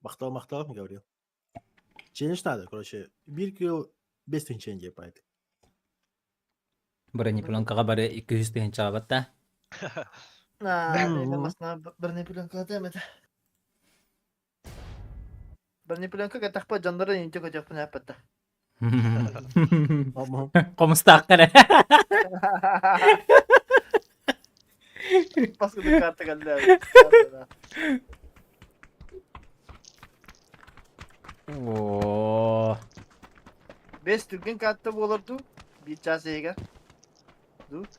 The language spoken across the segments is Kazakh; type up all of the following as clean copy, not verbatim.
Мактал мı говорил? Челлендж надо, короче. 1 кilo 5000 change yapaydı. Бронепленкаға бары 200 тыгын чаабат та. Мен басына бронепленка демеді. Бронепленка катақпа жандары енте көтекпін әппетті. Ama Комустаак кара. Басқыды карты кәлді әбі. Oo. 5 türkün kartı olurdu. Bir çası eğer.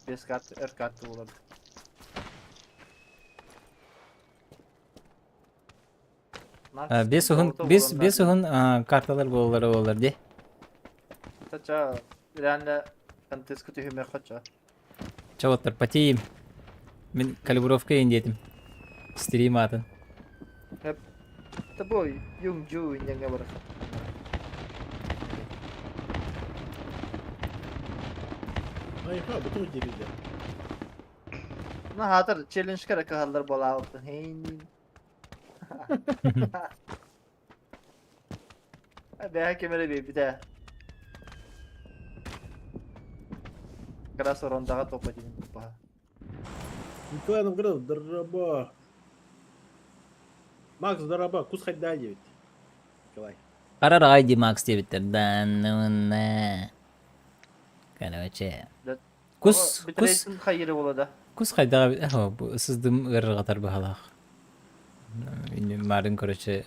5 kartı, 4 kartı olurdu. Бес уһун карталар болар де. Taça, ilerle kantesku tühüme kaça. Чаваттар потеем. Мен калибровка индетим. Стрим атын. Tabi yung ju inyanga var. hayır ha bütün geride. Na hatır challenge kara kahallar bola oldu. Heyin. Be kemere bir de. Kara sorondaga topladım kupa. Николай говорил, дорога. Макс, дорога, кус хоть дай ведь. Николай. Карар айди Макс дебиттер. Дануна. Короче. Кус Bitiresin hayırı ola da. Кус хайдага бу сыздым ырыр катар бахалак. Мен марын короче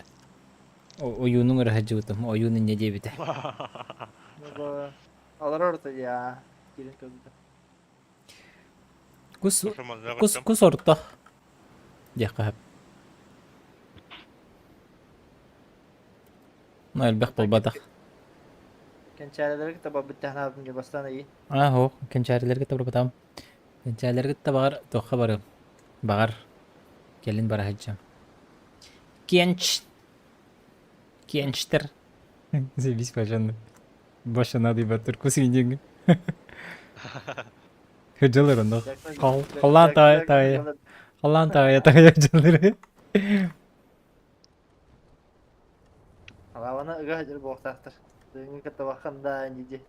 оюнун ыры хажыбытым. Оюнун не дебите. Baba alır orta ya. Girin kızdı. Кус орто. Дякап. Ну элбек болбадак. Kençereleri kitaba bitti abim gibi bastana iyi. Хо, кенчарилерге табыр батам. Кенчарилерге табар тохка барым. Багар. Келин бара хаджам. Кенчтер. Зебис пажанды. Башына дыйбаттыр кусинжең. Хыжалар онда. Халлан тая жалары. Alavana ıga hacır bu oktaktır. Dönün kata bakanda nice.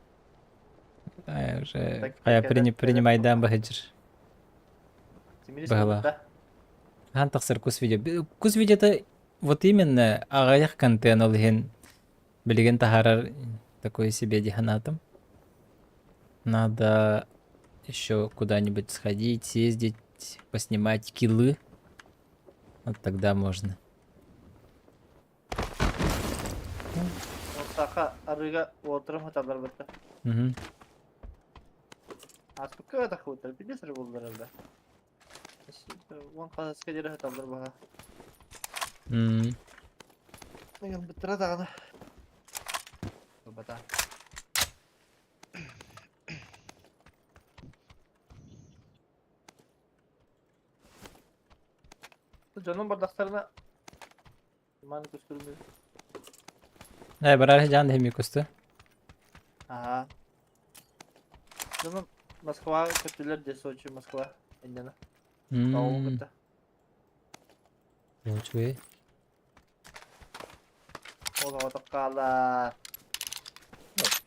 Кая принимайдан бахыжыр. Simili Bağla. sıkıntı. Хан тахсыр кус видео. Кус видеода вот именно агаяк контент олхен билеген тахарар такой себе диханатом. Надо еще куда-нибудь сходить, съездить, поснимать киллы. Вот тогда можно. Oktaka arıga oturum hatalar bitti. Угу. Artık kıva takı otur. Bir de sıra buldular evde. Ulan kasas kaderi hatalar baha. Bugün bittire dağını. Bata. Canım bardaklarına imanı kusturmuyor. Барар жан хеми кусты. Aha. Canım Moskova kötüler de Soçi Moskova. Endene. Tamam bitti. Ничего. O da otakalar.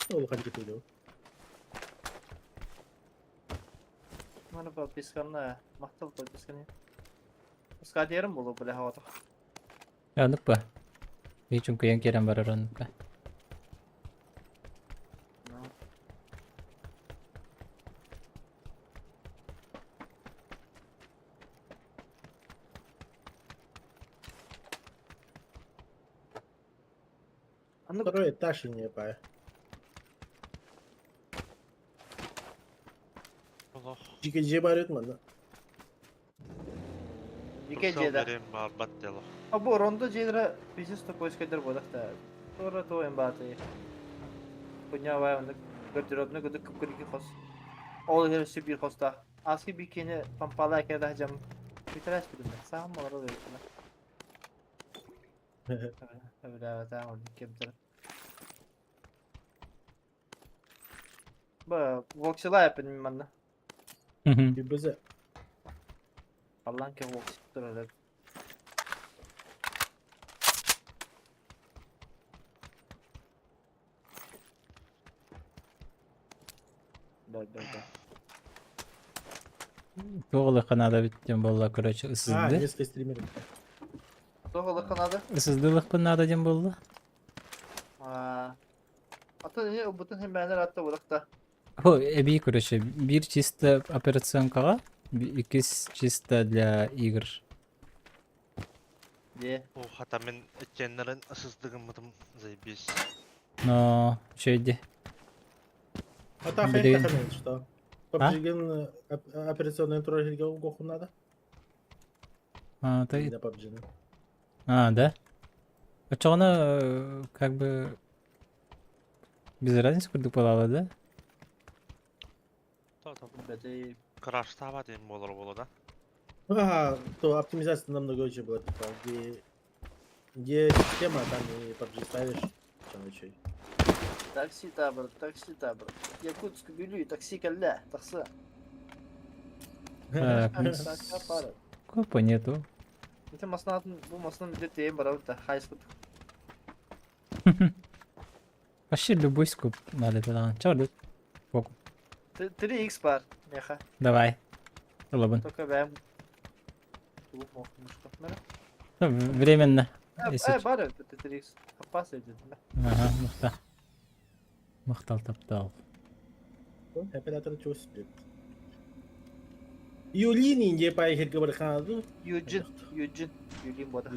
Ne oldu hadi gidiyor. Mana bu piskanla mahtal bu piskanı. Moskova diyelim bulu böyle havada. Янук ба. Би чүнкү ян керен барар онук ба. Второй этаж и не пая. Jike cibar etmedi. Dikeceğde. Bu ronda cedra biznes to poiskadır bodak da. Sonra to en batı. Punya var onu götürüp götürüp kıpkırık kos. Ol her şey bir kosta. Aski bir kene pampala kadar cam. Bir tıraş dedim ben. Sağ mı orada öyle. Öyle tamam dikemdir. Bu voxela yapın bana. Bir bize. Allah'ın ki voxel'dır öyle. да. Тоғылы қанада біттен болла, короче, А, ысызды. несколько стримеров. Тоғылыққа надо. Ысыздылықпын нада ден болла. Ата не бұтын хембәнер атта бұдақта. О, эби, короче, бир чисто операционкаға, икис чисто для игр. Де. О, хата мен этченнерин ысыздыгымытым заебись. Но, шөйде. А та Блин. хай таханен, что? PUBG'nin операционный турелге гоху надо? А, Или ты... на PUBG'nin? А, да? А чё она, как бы... Без разницы, курдук болалы, да? Бәтей. Краш таба дейм болор да? А, то оптимизация намного лучше была, типа, где система, там и PUBG ставишь, чем ничего. Такси табыр. Якутск бүлүй, такси кәллә, тақсы. Так, ну, Пары. скопа нету. Ете масынатын, бұл масынан мүдет дейін бар ауытта, хайскут. Вообще любой скоп надо туда. Чё, да? 3x бар, меха. Давай. Лобын. Только бәм. Бұл мұшқып мәрі. Ну, временно. Если... Бар өтті 3x. Қапас өтеді. Ага, мықты. Мықтал таптал. Оператор чего спит? Юлин инде поехать говорит, Юджин. Юлин бода.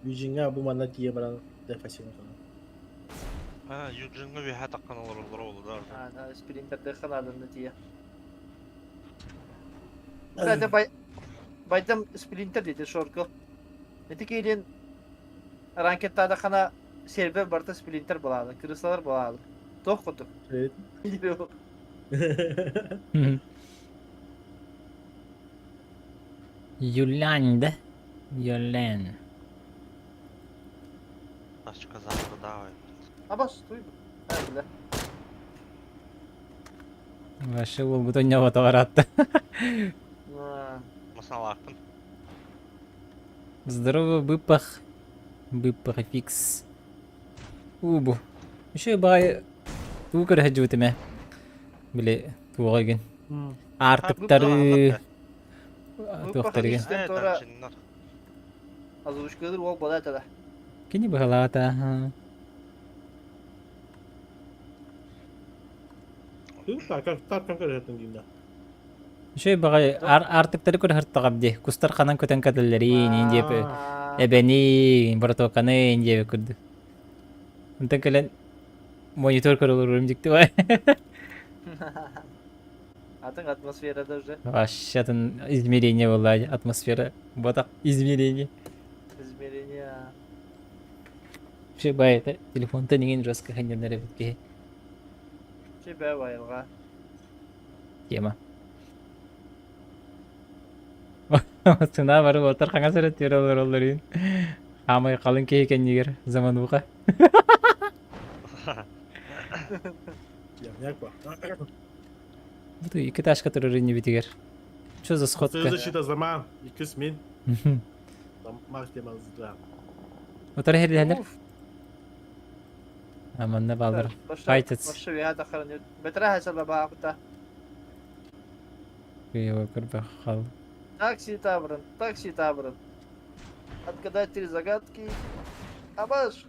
Юджинга bu mana тие баран дефасин. А, юджинга виха таккан олор болду да. Спринтерде қанадымды тие. Кәді байдам спринтер дейді шоркыл. Эти кейлен ранкеттада қана сервер барда спринтер болады, крысалар болады. Тоқ құтып. Юлянь, да? Юлянь. Тачка завтра давай. Абаш, стой. Бля. Вообще ол бутон не атты. Масалакпын. Здорово, быпах. Быпах фикс. Убу. Еще бай. Тукар хаджутыме. Бле, тугайген. Артыктары. Туктарыген. Озвучкалар ол бола тада. Кини бахалата. Так конкретно гинда. Еще бай артыктары көр хартагабди. Кустар ханан көтен кадаллары инде эбени братоканы инде күрдү. Унтан келен монитор көрөлөрүм дикти бай. Атын атмосферада уже. Вообще там измерение было, атмосфера. Вот так, измерение. Измерение. Вообще бай это телефон-то не жестко ходил на ребятки. Тебе вайлга. Тема. Сына бары отыр қаңа сәреттер олар. Амай қалын кейкен егер заман бұқа. Явняк ба. Бұты екі ташқа тұрыр не бітігер. Что за сходка? Защита заман, 2 min. Там максималызда. Отыр херлерлер. Аманна балдар. Қайтыц. Башы вея тақырын. Бетра хасаба бақыта. Күйеуі көрбі қал. Такси табрын. Отгадать 3 загадки. Абаш.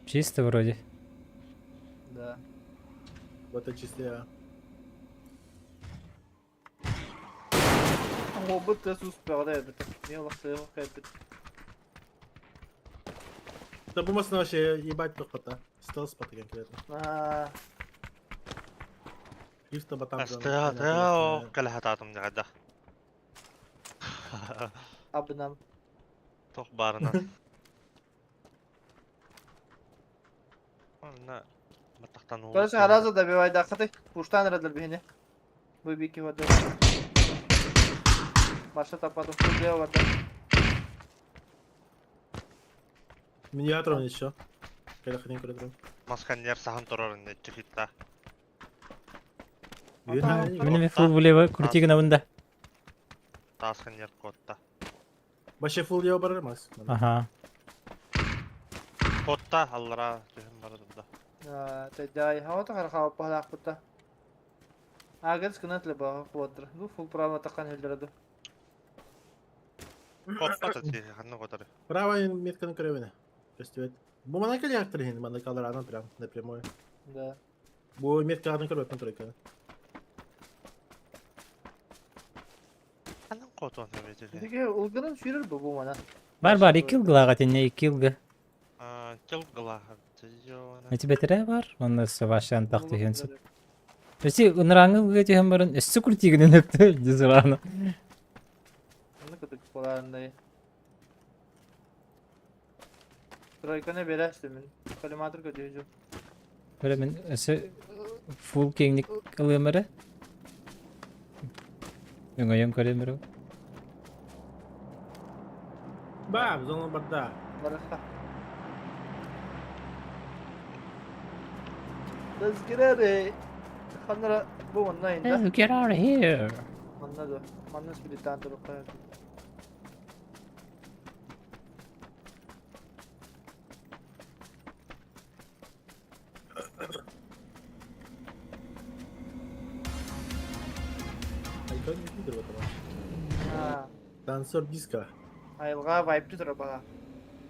Чисто вроде. Да. Вот это чистая. Обыт тез успел, да, это. Не лохтаем, хэппит. Да бумасна вообще ебать тохота. Стелс по конкретно. Чисто батам. Астео калахататым дагада. Абнам. Тох барына. Ана батактан уу. Короче, раза добивай дахаты. Пуштан радал бихне. Выбики вода. Маша тападу. Слева вода. Миниатор еще. Когда хотим курить. Maskanyer sahan turarın ne çıkıtta. Yürü, Ata, yürü. Мен эми фул булева крутигин абында. Taskanyer kodda. Başı full yağ baramaz. Ага. Kodda allara tühüm barıdımda. Тәдәй, хавата қарқау пахлақ бұтта. Агыз кынат ле баға қуаттыр. Ну, фул права таққан елдерді. Kodda da тихи, ханны коdarı. Правая метка на кровине. Костюет. Bu bana kal yaktır hindi bana kalır ana прям напрямую. Да. Bu метка ana kровь на тройка. Ханның код оны бетеге. Деге, ұлғынан сүйрер бұл мана. Бар, 2 yılgılağa tenne 2 yılgı. Кел гылаха. Тежоны. Эти бетере бар. Оны савашан тақты хенсі. Өсі, ыныраңы өтеген барын өссі крутигінен өпті. Дезіраны. Оны күтік боларындай. Тройканы берәшті мен. Коллиматор көтеу жоқ. Böyle мен өсі full кеңлік ылымыры. Өңайын көремірі. Ба, biz onu barda. Барыққа. Let's get at it. Ханнара бұл мұнна енді. Get out of here. Мұнна да. Мұнна спилиттан тұрып қаяды. Aykan yüzüdür bakalım. Dansör diska. Айылға вайпты тұра баға.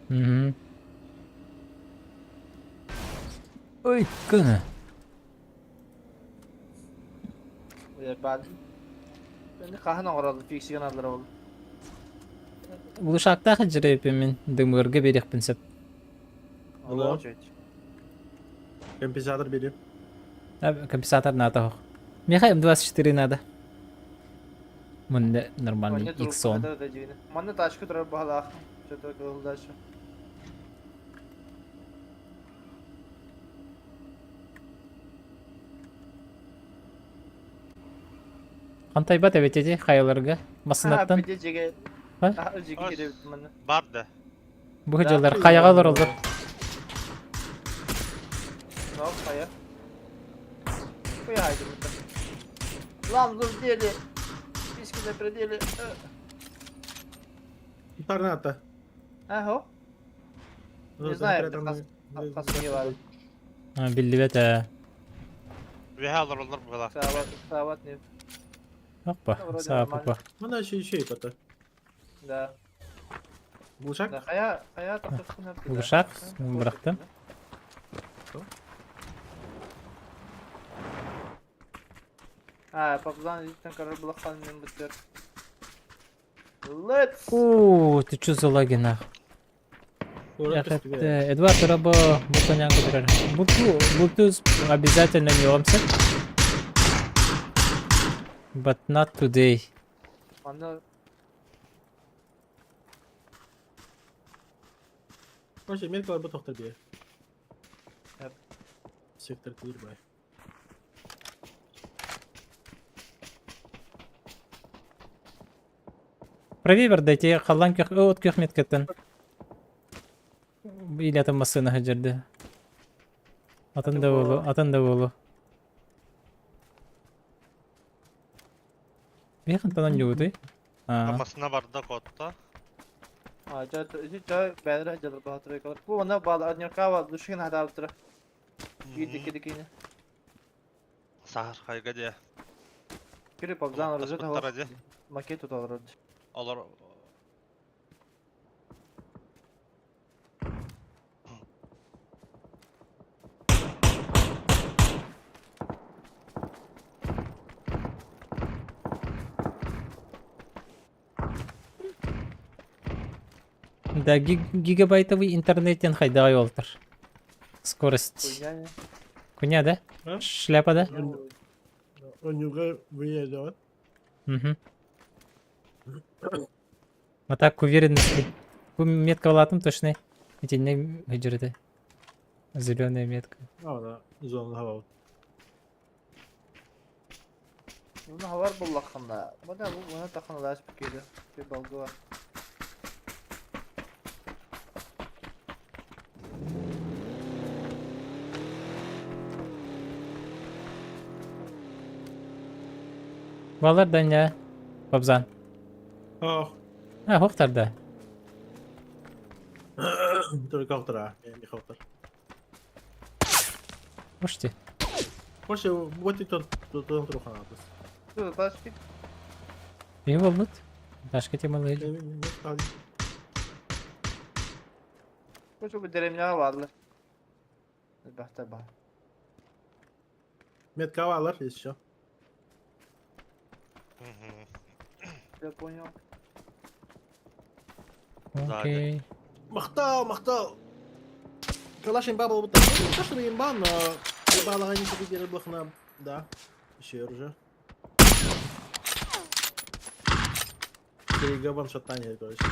Hı. Ой, кына. Ben de kahına oralı fiksiyon adları oldu. Бұл шақта қыжыры өпемен дымырғы берек пінсіп. Alo. Oldu. Компенсатор берем. Компенсатор надо хоқ. Меха М24 надо. Мұнда нормальный X10. Манна тачка тұрар бағалақ. Что-то кылдашы. Қантай бат әбетеде қайыларға масынаттан. Bir de cege. Ha? Cege Hoş. gidebildim manna. Bardı. Bu hıcılar қаяғалар олар. Ne yap kaya? Koy haydi burada. Lan dur deli. Biz ki de predeli. Торнадо. Ha ho. Не знаю, kaskı var. Білді бет ә. Ve alır olur bu kadar. Savat ne? Жоқ па, саға папа. Bana şey pata. Да. Buluşak. Да kaya takırsın hep. Bu uşak, bıraktım. Ha, papazan cidden karar bulak kalmayın bitiyor. Let's. Ууу, ты чё за лаги нах? Sonra Яхет, костюет. Эдуард Рабо, Бутанян көтерер. Bluetooth обязательно не But not today. Manna Короче, метка var bu tohtar diye. Yap. Sektör kılır bay. Правей бар дайте, қалан көх, от көх меткеттен. Или атын масына хыжырды. Атын да болу. Бейхан танан юуды. Kamasına barda kodda. Жа бәдір әжелер бағатыр екалар. Бұл оны бағалы аднеркава дұшығын хада алып тұра. Үйдекі-декейіне. Sahar kayga diye. Кірі папзан ұрызы Таспыттар тауар. аде. Макет тұталыр ұрды. Olur. Да, гигабайтовый интернеттен хайдағай олтыр. Скорость. Көйняне. Куня, да? Ha? Шляпа, да? Он юга выезжает. Угу. А так уверенности. Метка алатым точно. Этенне хыжырды. Зеленая метка. Ана zon hava. Bunu havar bullaqında. Bu da buna taxınılaş bükeydi. Bir balgı var. Балардан ya. Babzan. Ох. Ha, hoktar da. Только автора, не автор. Hoş di. Короче, вот и тот труха надо. Dur taş git. İyi oldu. Başka temalı. Bu çok bir derimler vardı. Bahtar bah. Метка алар еще. Japonya. Okey. Махтал. Калаш имба был так. Не то, что имба, но ебало они победили блохна. Да. Еще уже. Серега ваншотание, короче.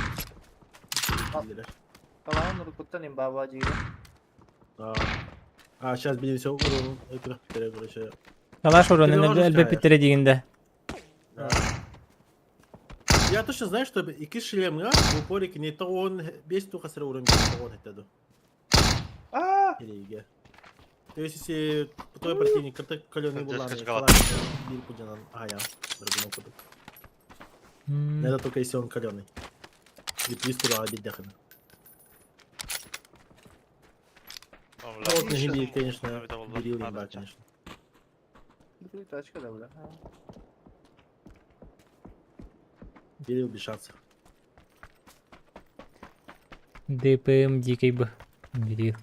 Kalanın Nurkut'tan babacıyla. Сейчас били все уровень этих короче. Talaş Ты oranını можешь elbet сказать? bitirediğinde. Я точно знаю, что iki шлемга в упорике не то он без туха сыра уровень, то он это. Aaa! Серега. То есть если твой противник каленый был, Здесь ладно, качкала. бил пудянан. Ага, другому куду. Hmm. Это только если он каленый. И пристула обидяхана. А вот на Гибии, конечно, берил имба, конечно. Bir taşka da bile. Берил без шансов. DPM дикий бы. Бери.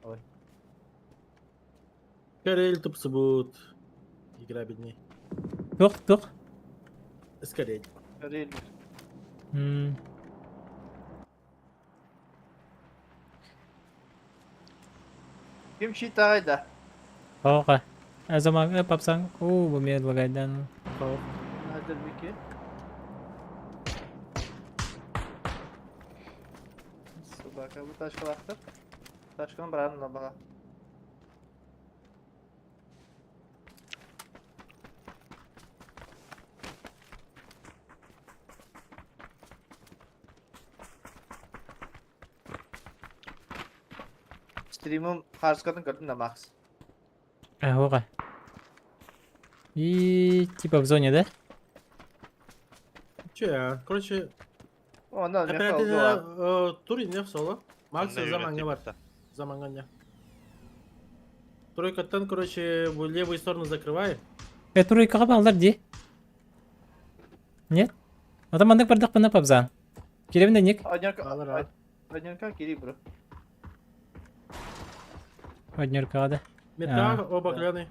Ой. Скорее тупцы будут. Игра бедней. Yok. Скорее. Değil. Hmm. Kim şitayı da. Okay. O zaman papsan. Bu medlagaydan. Hadi bir ki. Bak bu taşka baktır. Taşkanın bırakın bana. Stream'im harskatın gördün de Max. Okay. И типа в зоне, да? Че я? Короче, Ondan önce опять kaldı var. Турин не в соло. Макс заманга бар. Замангanya. Тройкаттан, короче, в левую сторону закрывай. Тройка кабалдар ди. Нет? Атамандык бардык бана пабзан. Керемде ник? Alır abi. Однерка кири бро. Однерка да. Метка, оба кляны.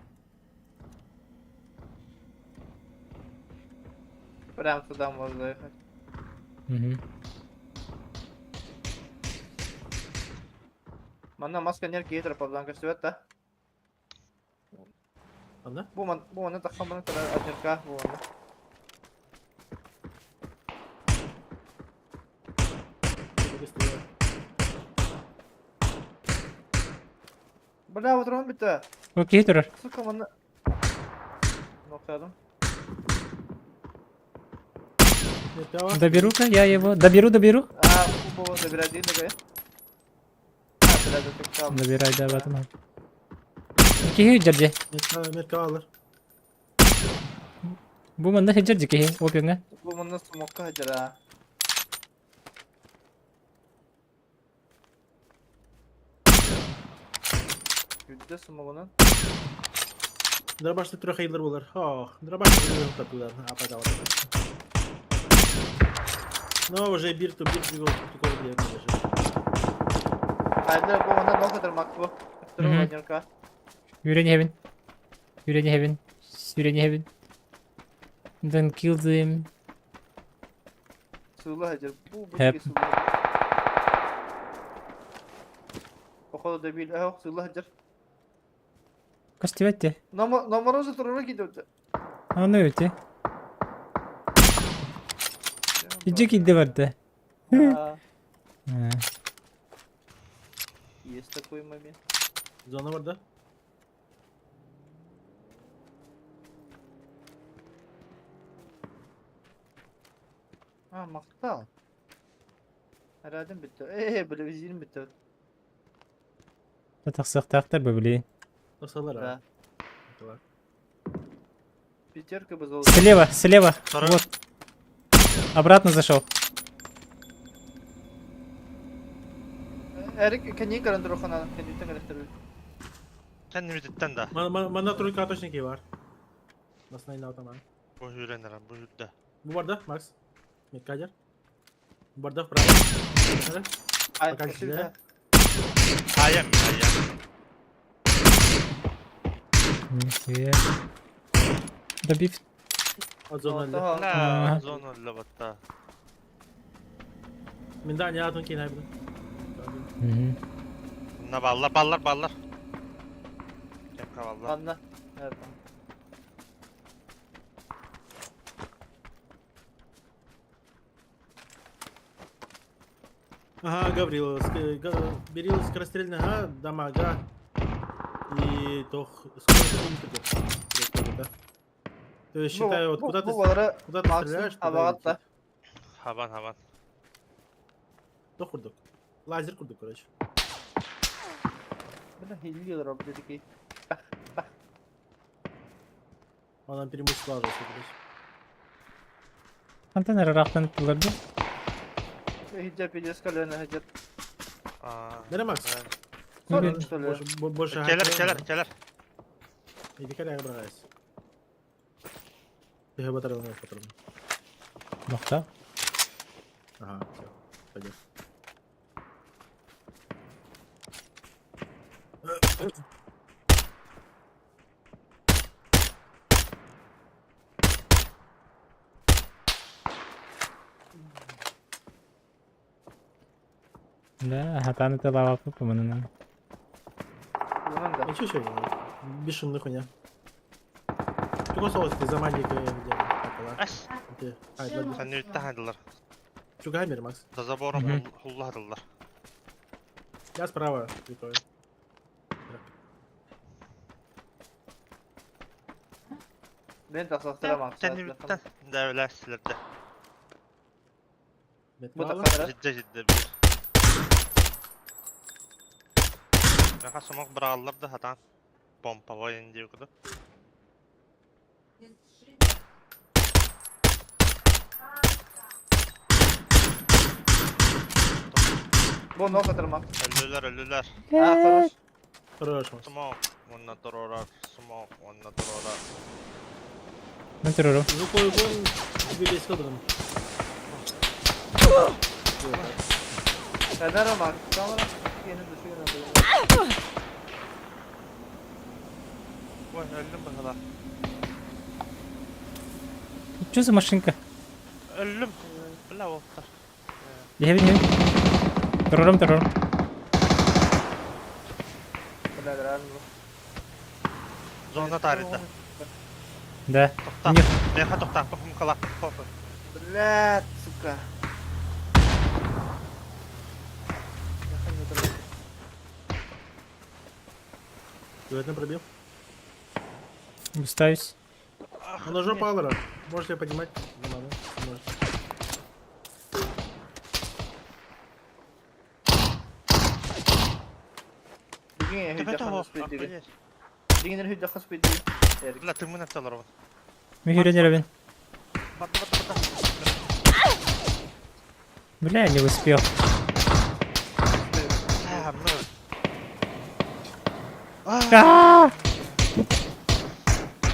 Прям туда можно заехать. Угу. Манна маска нер кейтер пабдан көстөбөт да. Ладно? Bu manna takkan bana kadar однерка bu manna. Быстрее. Бля, вот рон bitti. Окей, турар. Сука manna. Nokladım. Метка var. Доберу-ка я его. Доберу. Aa bu da biraz değil de be. Ha biraz da tek kaldı. Добирай, да, батам. Кихи жаржи. Метка alır. Bu manda жаржи кихи. Опенга. Bu manna smoke hajar ha. Güdde smoke'unun. Дробашты трех хейлер булар. Дробашты не тапылар. Апада вот. Но уже бирту бирту такого делать даже. Haydi bu manna ne kadar mak bu. Hı hı. Однерка. Yüreğini heaven. Then kill them. Sığlı hajar. Bu Hep. bir sığlı. Poходу добили. Эх, сığlı hajar. Kaç tivetti? Номерозу турuna gidiyordu. Onu öte. İki kilde vardı. А, Ha. есть такой момент. Зона var da. Ha, maktal. Herhalde bitti. Böyle vizinim bitti. Татахсахтахтар бабли. Тосалар, Да. а. Пятерка бы золото. Слева. Второй. Вот. Обратно зашел. Эрик, can you get under Rohan? Can you take a little? Sen ümiditten de. Manda тройка аточники var. Nasıl neyini tamam. Bu hürenlerim bu hüdde. Bu barda Max. Metkajır. Bu barda pravi. Ay, Bakalım size. Ayem mi ayem? Нихуя. Добив. От зона ли. La Ага. zona labatta. Min daha ne atın ki ne bileyim. Мгм. Bunlar ballar. Kepka ballar. Anla. Evet. Ага, Гаврил, берил скорострельного дамага и то скорость. То есть считай, вот куда ты стреляешь, туда и Avagat летит. Haban. То курдук. Лазер курдук, короче. Bana hilliyorlar abi dedik ki. Он преимущество сложился, короче. Контейнер рахтан буларды. Hicap ediyoruz kalorine hicap. Aa. Nere Max? Sorun Evet. söylüyor. Больше Keler. Иди коля, брайс. Ты его батарею не патрон. Нокта. Ага, все. Пойдет. Да, хатаны талава пупаманын. Bunun da. Ничего себе. Бесшумная хуйня. Чего соус ты за магией As. Sen de ütte haydılar. Чуга хамер, Макс. Da zaborum Mhm. hulladılar. Я справа. Прикольно. Beni taksaktıramam. Sen de ütten de öyle silirdi. Bu da Металла. kamera. Ciddi bir. Meka sumak bırağırlardı hatan. Pompa var indi yukarıda. Bu nok atırmak. Ölüler. Ha хорош. Хорош, Макс. Smoke. Onunla durar. Smoke. Onunla durar. На террору. Ну, кое-кое тебе весь кадром. Fener ama. Kamera. Yeni düşüyor. Vay öldüm bu kadar. Что за машинка? Öldüm. Bla oldu. Не. Террором. Fener abi bu. Zona tarihte. Да. Tokta. Нет. Meha tokta. Bakım kalak. Kopun. Блядь, сука. Ты это пробил? Устаюсь. Он ножом Паллера. Можете поднимать. Не надо. Не можете. Digin Tepe hücca tavu. kanı speed digin. Affeder. Digin hücca kanı speed digin. Erik. Bla tümün ettiler onu. Михиренер. Battı. Бля, не успел. Ha mı?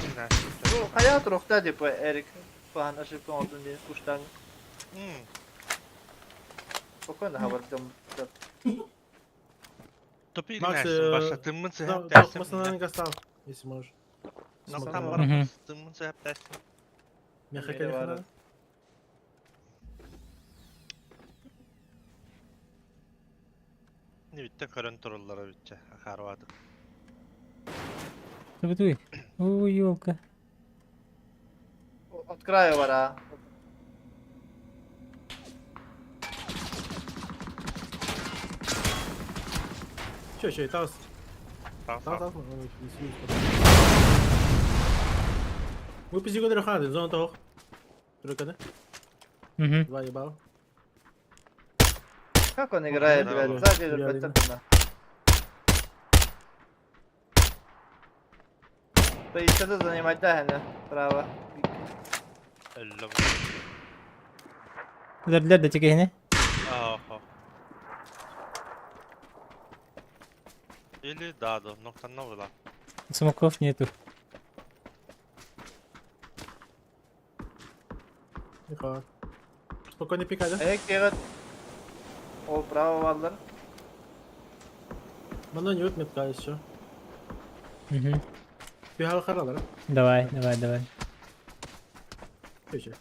Yine. Bu hayat ruhta diye bu Erik. Falan aşık oldun diye kuştan. Spokojno havardım. Topu Max, ilgilensin. Başlatımın Да, hep dersim. Масло гастал, если можешь. Noktam Смотри. var. Мгм. Başlatımın hep dersim. Мягко Мере колеса вара. надо. Ne bitti? Karın turulları bitti. Karvadı. Забудуй. Ой, елка. От краю var ha. Че, Таус? Sağ Таус, sağ. Таус. Выпусти его драхады, зона того. Тройка, да? Угу. Два ебал. Как он играет, да, блядь? да. Сзади Я ребята. Поищите занимать, да, не? Право. Элле. Өлөрдүлөр да чекехине. Ага. Или да, но там новый. Смоков нету. Тихо. Спокойно пикай, да? Ayak yagat. Ол право валдар. Мана не метка еще. Мгм. Пихал харалар. Давай. Пече.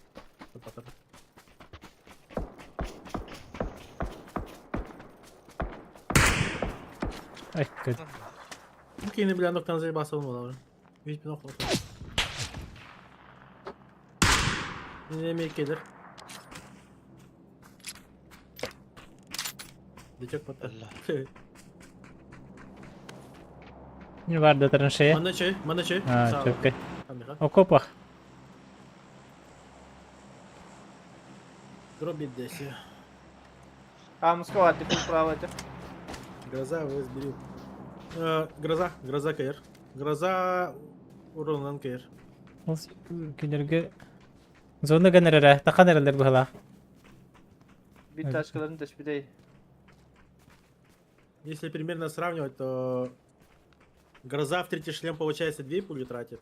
Ай, көт. Кине бля ноктан заебался он уже. Видите, нахуй. Не имеет кедр. Дичок потом. Не var da траншея. Мана чей? А, чөпкө. Амиха. Окопах. Дроби деси. Камского атты право это. Гроза разберу. Гроза кайр. Гроза уронлан кайр. Ол күнерге зона генерера таханерлер быхала. Bir taşkalarını tespit edeyim. Если примерно сравнивать, то Гроза в третий шлем получается 2 пули тратит.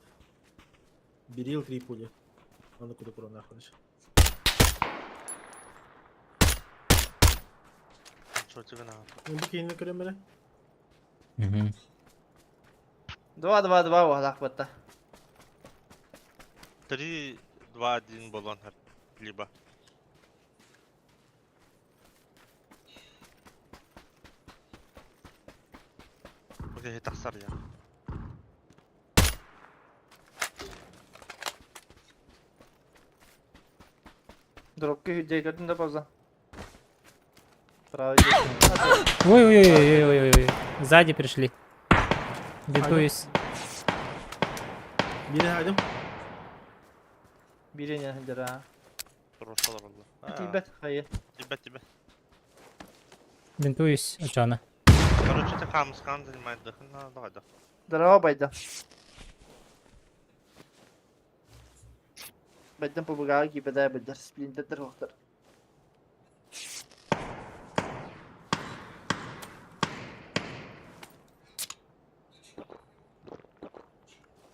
Берил 3 пули. А ну куда куда находишь? Что тебе надо? Ну бикини на кремере. Мгм. 2-2-2 валах бата. 3-2-1 был он. Либо. Окей, тахсар я. Дропки hücceyi gördün de fazla. Право идет. Ой-ой-ой-ой-ой-ой. Сзади пришли. Бинтуюсь. Бiri haydım. Birini hüccer ha. Хорошо oldu. Tibet hayır. Тебе. Бинтуюсь. Очана. Короче, ты камскан занимает дыхание. Давай, да. Дрова байда. Байдан побегал gibi de bayda. Splinter hohtar.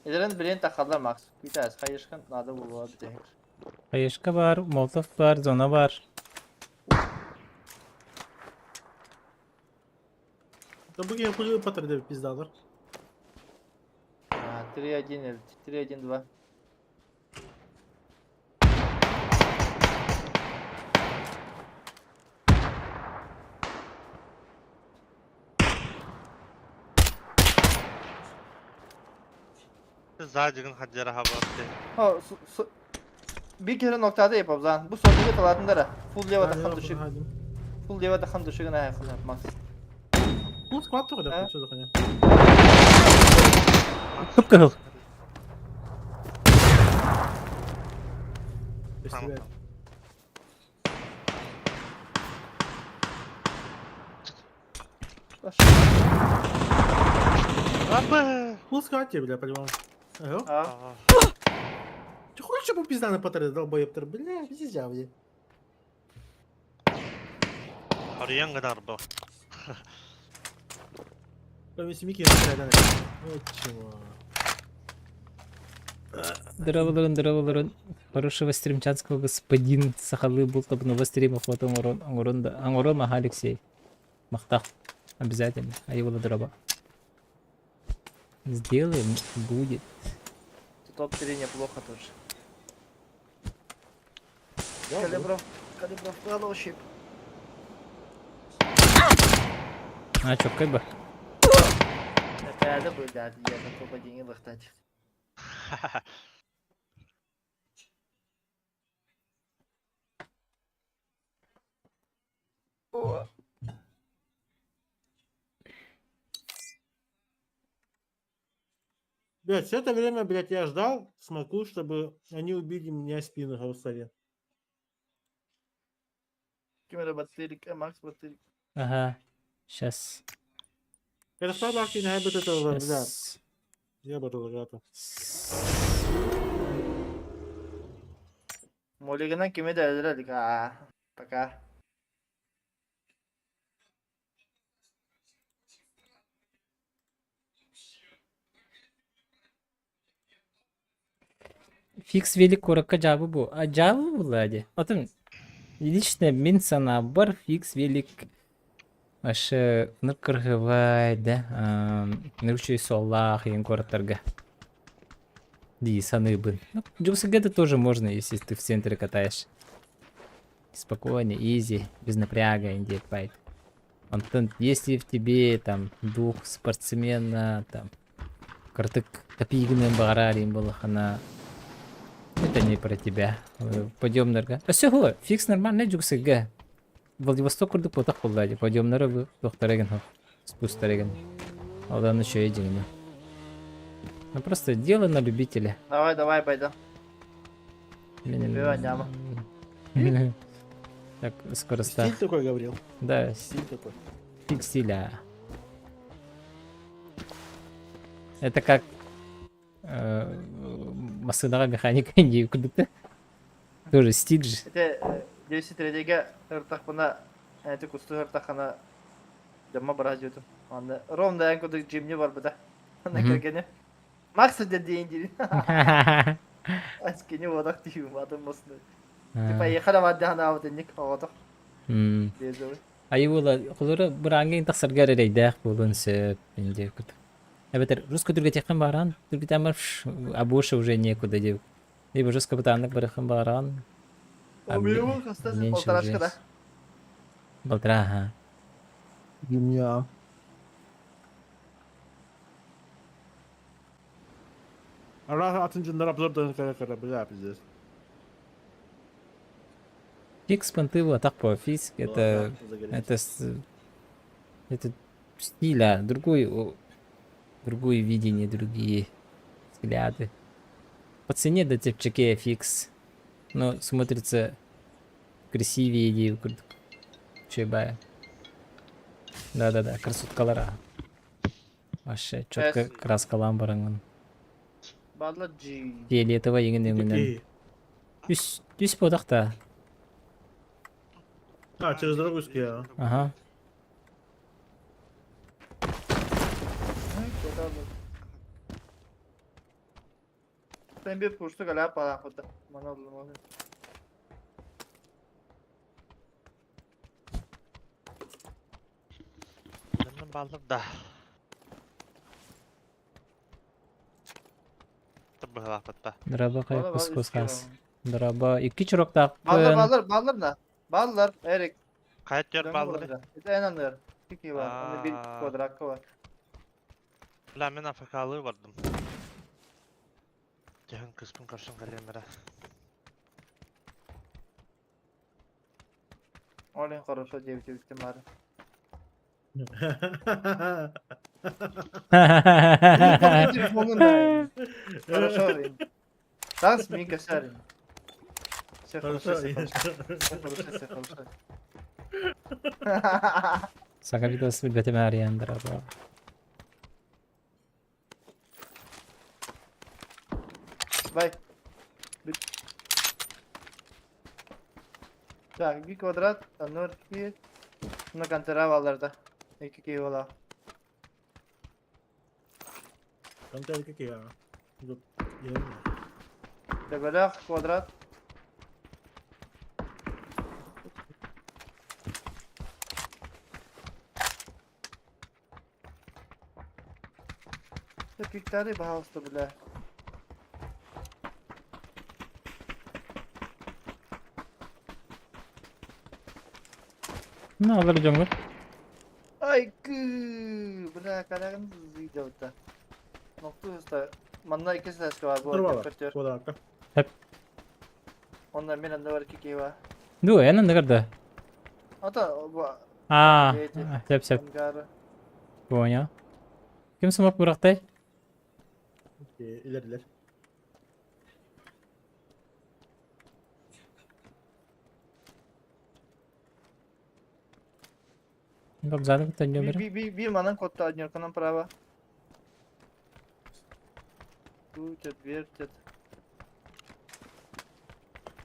İlerin birini takarlar Max. Bir tanesi hayırşkan nada bulur bir tehir. Каешка бар, молотов бар, зона бар. Да быки пули патры пиздаlar. 3-1 evet. 3-1-2. Sağ cıgın haccara hava. Ha, bir kere noktada yapalım zaten. Bu soruyu talatında da. Full leva da kan düşük. Haydım. Full leva da kan düşük ne yakın yapmaz. Ну, склад только А? да, что такое? Кып-кыл. Фестиваль. Абы! Ну, склад тебе, бля, по-любому. Ага. Ha. Ты хочешь, чтобы пизда на патры долбоеб-то? Бля, пиздя, бля. Arayan kadar bu. Кроме семики, я не вот чего. Здраволорун. Хорошего стримчанского господин Сахалы был табного стрима фото Ангурон Маха Алексей. Махтах. Обязательно. А его дрова. Сделаем, будет. Топ-3 неплохо тоже. Калибров. Калибров фэллоушип. А чё, как бы? Это будет, да, я на попадение лохтать. Блять, все это время, блядь, я ждал, смогу, чтобы они убили меня спину голосове. Kime de batterik, Max batterik. Ага. Сейчас. Это слабо активно, я бы это, да. Сейчас. Я бы это Mulligan'dan kimi de öldüredik ha. Пока. Фикс велик коракка жабы бу. А жабы бул ади. Отын лично мен сана бар фикс велик. Ашы ныркыргыбай да. Нырчуй соллах ен кораттарга. Ди саныбын. Ну, джусыгэда тоже можно, если ты в центре катаешь. Спокойно, изи, без напряга, индейк пайт. Антон, если в тебе там дух спортсмена, там картык топигным багарарим балахана, это не про тебя. Пойдем нарга. А всего, фикс нормально джуксыга. Владивосток курдук потах булдади. Пойдем нарга, дохтареген хо. Спустареген. Алдан еще едем. Ну просто дело на любителя. Давай, пойдем. Бивай, няма. Так, скоро ста. Стиль такой, Гаврил. Да, Стиль такой. стиль стиля. Это как машинаға механика не кудукта. Тоже стиль же. Это 10 редеге ыртақпына, әнті күсті ыртақына жамма бара жүтім. Анда ровно ән күдік жемне бар бұда. Анда кіргені. Максы де дейін дейін. Ачкені одақ дейім адым осыны. Типа ехала вадда хана авденник оғадық. Дезуі. Айы бола, құлыры бұранға интақ саргар әрейдәқ болын сөп. Инде күд. Әбетер, руско түрге текін баран, түрге тамар абуша уже некуда деп. Либо жестко бытанлық барықын баран. Объемы кастасы полторашка да. Полтора, ага. Гимня. Allah atıncından absordan kara бля, пиздец. Фикс понты вот так по фикс, это стиля, другое видение, другие взгляды. По цене до тепчаке фикс, но смотрится красивее идею. Чебая. Да, красоткалара. Вообще, четко краска ламбаранган. Бадла джи. Фиолетово еңін. Түс подақта. А, через дорогу ския. Ага. Sen bir puştu gala para hoda. Mana oldu. Benim baldır da. Tıbbı hılafet be. Драба кай кускус хас. Драба 2 чурактак. Ballar, Erik. Kayıt gör baldırı. Это en anlar. Peki var. Onda bir kodrak var. Ulan ben afakalığı vardım. Cihan kısmın karşın kalemlere. Olin хорошо девочки мары. Хорошо. Так, сминка шарим. Все хорошо. Сага видос билбете мариан драба. Бай. Так, bir kvadrat, anlar ki buna kantera varlarda. 2 ki valla. Kanka iki ya. Yok. Yerim ya. Debelah kvadrat. Tepkileri bahasta bile. Ne alır jungle? Ay kı, bırak kadar video da. Nokta usta. Manna ikisi de var bu Dur arada. baba. Kaçıyor. Bu dakika. Ondan bir anda var ki var. Ду, я надо. Ata bu А, Эти. сеп, Angarı. понял. Ким смог бырактай? İler. Бак зады бітен жөмір. Bir manan kodda adnyor kanan prava. Крутят, вертят.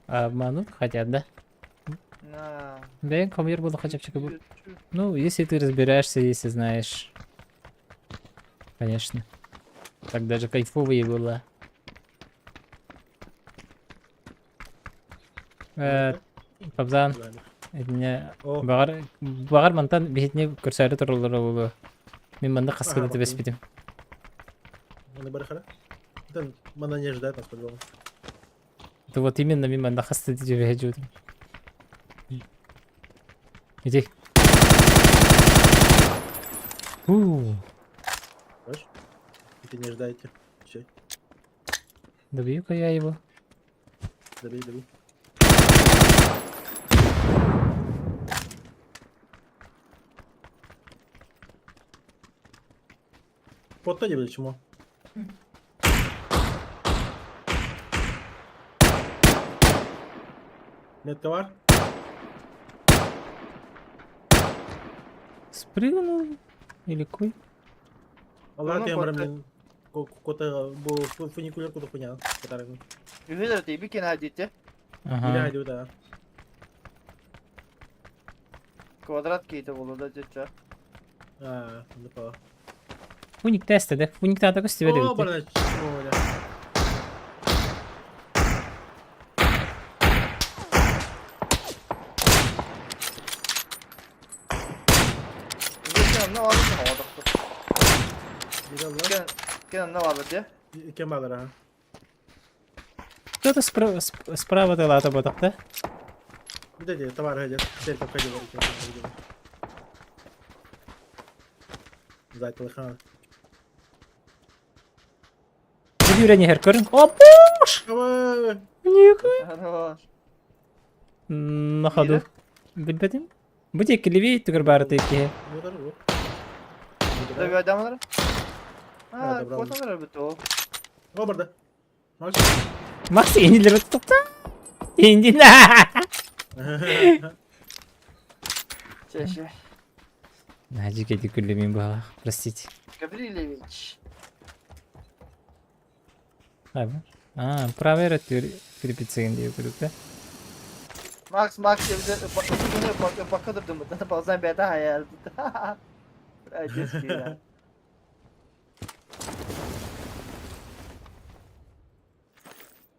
Обманут хотят, да? На. Да, комьер был хотя бы. Чуть-чуть. Ну, если ты разбираешься, если знаешь. Конечно. Так даже кайфовые было. Пабзан, эдне О. багар мантан бихитне көрсәрі тұрулары болу. Мен манда қасқыды Ага, тібес бітім. Вони барахара? Да, мана не ждать нас по-другому. Это вот именно мен манда қасты тібе жудым. Иди. Знаешь? Ты не ждайте. Все, Добью-ка я его. добей. Вот то не буде чому. Метка var. Спрыгнул. Или кой? Allah Onu temrim kotta. ben kota bu funiküler kutu punya. Katarım. Üfeder diye bir kenara gitti. Bile Ага. haydi bu da. Kvadrat giydi bunu da cetça. Ha, bunu pa. Фуник тесте, да? Фуник та такой стиве O дебити. bana öyle. Kenan ne vardı ki havada? Bir Allah. Kenan ne vardı diye. İki alır ha. Кто-то справа тыла ботак, да? Bir de diye tavar haydi. Sel kapıyı var. Zaytlı khan. Bir yüreğini her körün. Опуш! Ama Никой. Хорош. На ходу. Bilmedim. Bu tekli bir tükür bari tepki. ne kadar bu? Burada bir adamlar. Ha, Evet, bravo. kotanlar elbette o. O burada. Max. Max inileri tuttu. İndin. Şey. Нажик эти кулемин была. Простите. Гаврилевич. Abi. Aa, правера перепицейн diye kurduk da. Max diye bize bakadırdım mı? Bazen bir daha hayal. Acısı ya.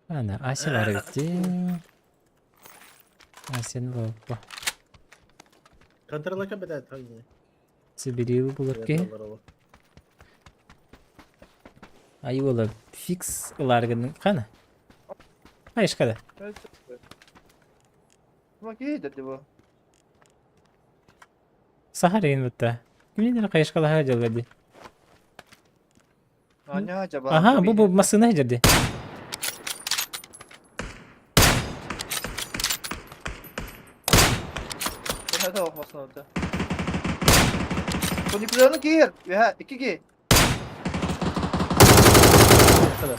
Ana, Asya var gitti. Asya'nın baba. Kontrola kapıda tabii. Sibiril bulur ki. Ayı ola fix ılargının kana. Hayır kada. Evet. Bak iyi dedi bu. Sahareyin bitti. Kimlidir kayış kala hacal verdi. Ne acaba? Aha bu masını hacerdi. Nerede olmasın orada? Soniklerini giyir. Ya 2 giy. kadar.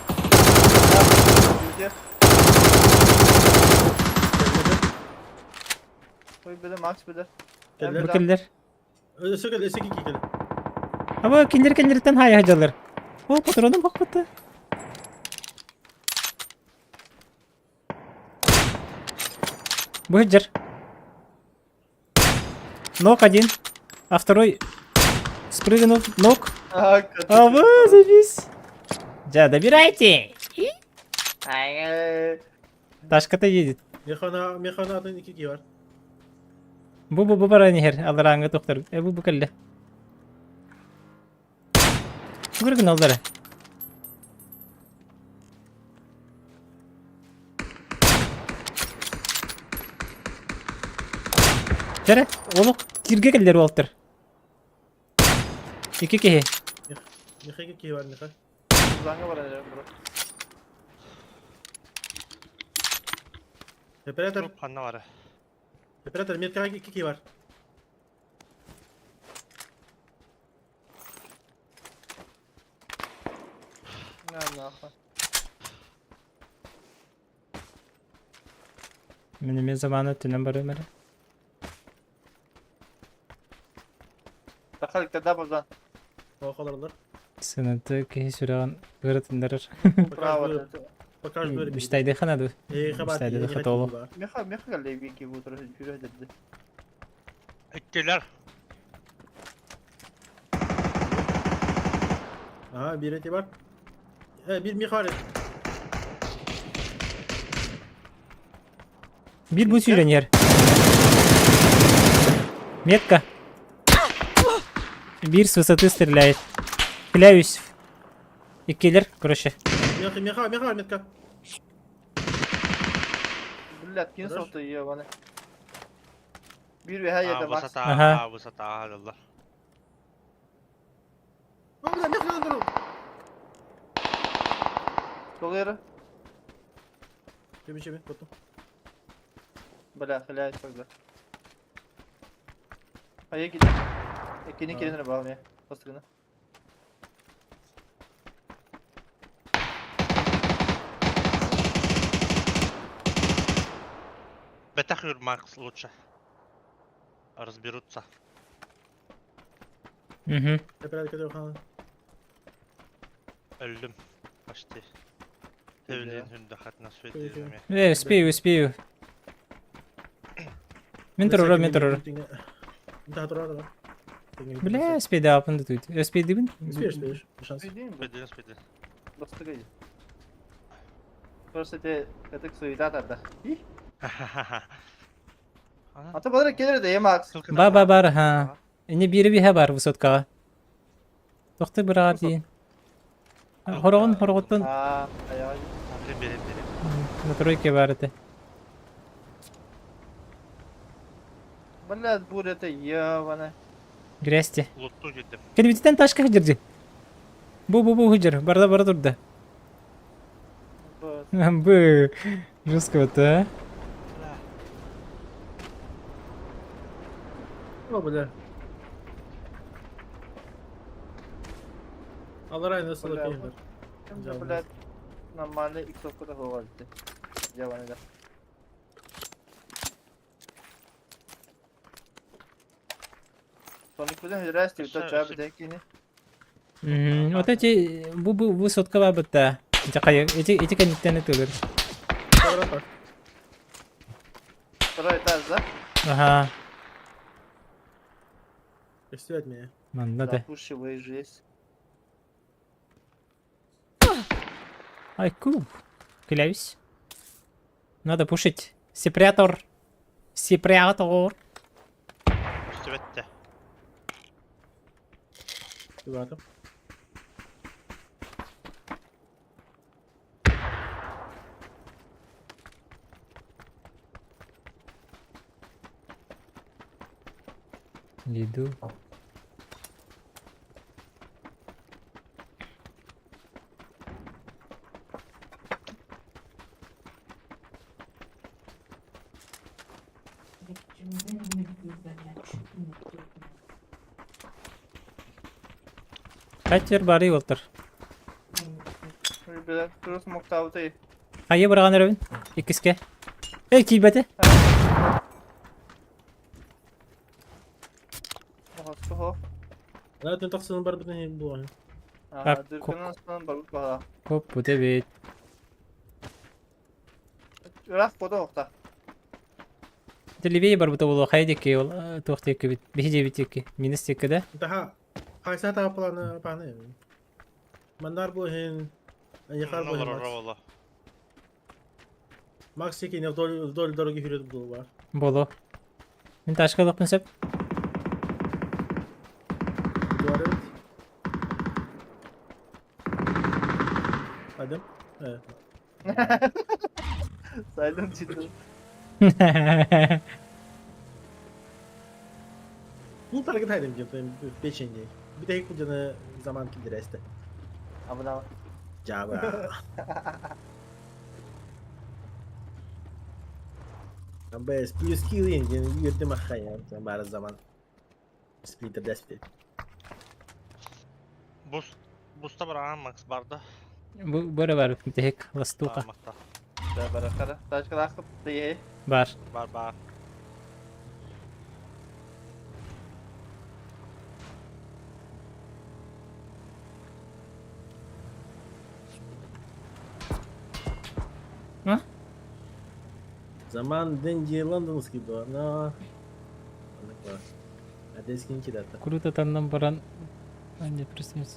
Giy. Koy bir de Max bir de. Geldiler. Bu killer. Sökel esek iki kere. Ama killerden hay hacalar. O patronum bak battı. Bu hacer. Нок один. А второй спрыгнул. Нок. А вы завис. Да, добирайте. Ay. Ташка-то едет. Mekana atın iki var. Bu barani her. Allah ranga doktor. Bu kalle. Görgün aldılar. Jere, oğlum kirge geldiler Walter. İki kehe. Meka iki var meka. Zanga var herhalde bro. Operator. Grup hanna var. Operator meka iki var. Ne anlafa. Benim zamanı tünen barı mele. Bakalım da bozan. O kadarlar. Sınıntı ki sürağın gırıtındarır. Bravo. Покажу böyle bir. Müştaydı kanadı. Kabat. Müştaydı da hatalı. Meha geldi bir ki bu tarafa yürü dedi. İkkiler. Aha bir eti var. Bir mihare. Bir bu süren yer. Метка. Bir с высоты стреляет. Клявюсь. İkiler kroşe. Миха метка. Millet yine Arkadaş. saltı yiyor bana. Bir ve her yerde Bu max. sata. Aha. Bu sata Allah. Abi ne kadar durun. Sol yarı. Çemi tuttum. Bela helal çok Hayır gidiyor. İkinin Ha. kendine bağlı. Baskını. Бетахюр Макс лучше. Разберутся. Hı. Tepelerde dikkat yok ha. Öldüm. Почти. Тевлин хүнд хат нас Peki. федерами. Успею. Мен туруру. Daha durur da. Бля, успей да апынды тут. Успей дибин. Успеешь. Шанс. Değil mi? Федерин спидин. Bastık ayı. Burası de katık suyu da da. İyi. Ata balarak gelir de max. Бар ha. Эне бири биһэ бар высоткага. Тохты быраат диин. Хороготтон Aa, ayağı. Берем. на тройке бар эте. Bala burada ya bana. Грязьте. Лутту гидим. Кедибитен ташка хыжыржы. Бу хыжыр. Бара турда. Bu. Бы. Жестко вот, а. O böyle. Allah razı olsun. Böyle Bakayım. Şimdi bala normalde ilk okulda hava gitti. Yavanıda. Соник будем здрасте, Все, то чабы все. такие. Вот эти бу высотка бар бытта. Жакай эти конектен этилер. Sonra bak. Второй этаж, да? Ага. Göster etmeye. Манда да. Запушивай жесть. Ай, куб. Клявюсь. Надо пушить. Сепаратор. Стюветте. Dur bakalım. Иду. Катер бары олтыр. Böyle turist muhtavutayı. Кайы бұраған өрөбін? Икіске. Кейбәті. Oha. Lan dün taksının var bütün bu. Aha, Bak, dürkünün aslanın balık bağa. Хоп, бұты бет. Irak koda okta. Телевей бар бұты болу. Қайдеке ол тоқтекі бет. Бехеде бетекі. Минус текі да. Daha Kaysa ta planı panı. Mandar bu hin. Yakar bu hin. Нолар вала. Max çekin ya dol dorogi hürriyet bu var. Болу. Мен ташқалықпын сөп. Duvarı. Adım. Evet. Saydım cidden. Bu target haydim diyorum. Beşinci. Bir de ilk canı zaman ki direste. Abone ol. Java. Ben böyle skill yiyince yürüdüm akaya. Sen bari zaman. Splitter despit. Буста бараған Макс барды. Бөрі бар. Тек ластуға. Мақта. Daha barakara. Taşkal akıp diye. Бар. Бар. А? Zaman деньги лондонский был, но... Одесский кидата. Круто тандан баран. Анде присутствует.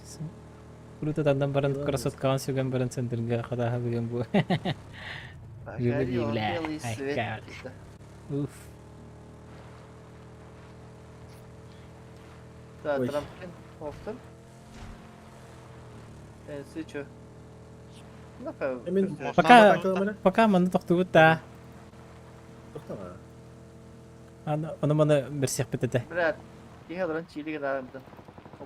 Круто тандан баран красоткаан сүйген баран центрге хадаха билген бу. Погоди, он бля, белый ай, свет. гад. какие-то. Уф. Да, Ой. трамплин. Офтер. Энси чё? Ну, Эмин, Пока- камера. Пока маны тоқтуут та. Тоқтама. Аны маны бір сех бітеді. Брат, иһадран чилиген агымды.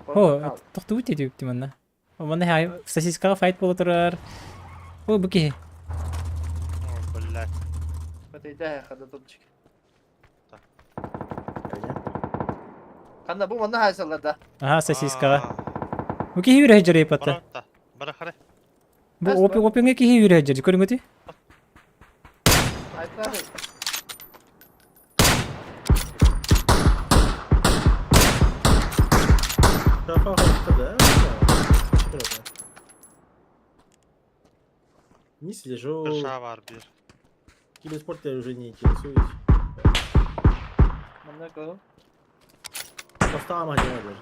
О, тоқтуут еді үпті маны. О, маны хай сосискаға файт болу тұрар. О, бүке. О, блядь. Батайда хада топчик. Кайя. Канда бу мана хайсаларда. Аха, сосискаға. Бүке хейвір хейджер епатты. Баратта. Бара харе. Бұл опенге ке хейвір хейджер. Көрің өте? Айтады. Шафа хода. Не слежу. Bir şah var bir. Киберспорт я уже не интересуюсь. Мана кого? Поставам один даже.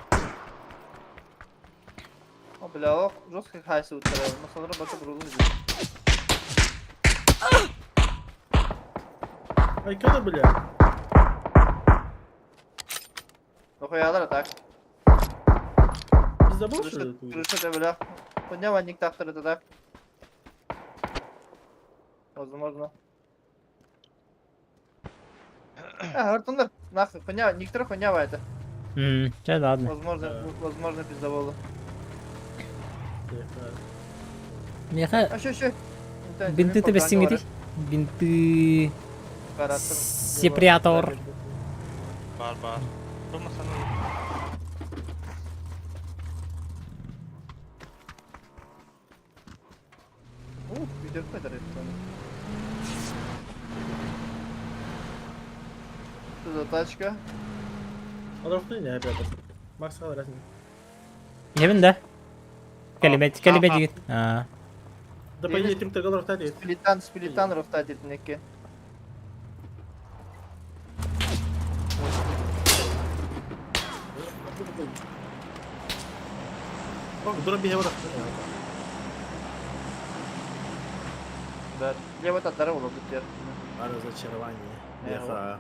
О, бля, о, жестко хайсы утара. Масалара бата брулу. Ай, когда, бля? Нахуялар так. Ты забыл, что ли? Крыша, бля. Поднял ник так это так. Возможно. Гартундар. Нахуй, хуйня, никтора хуйня это. Чай, ладно. Возможно, пиздоволу. Меха, А что? бинты ты бәсің еди? Бинты... Сеприатор. Var var. Durma sana. Видео какой-то Что за тачка? Адolf'un ne yapıyor? Max kalır resmi. Ебін да? Кәлемет Ага. жігіт. А. Да по идее трюк kalır orta değil. Спилитан рофтать неке. Bak dur bir hava da. Да. Я в этот дорогу буду теперь. Разочарование. Беха.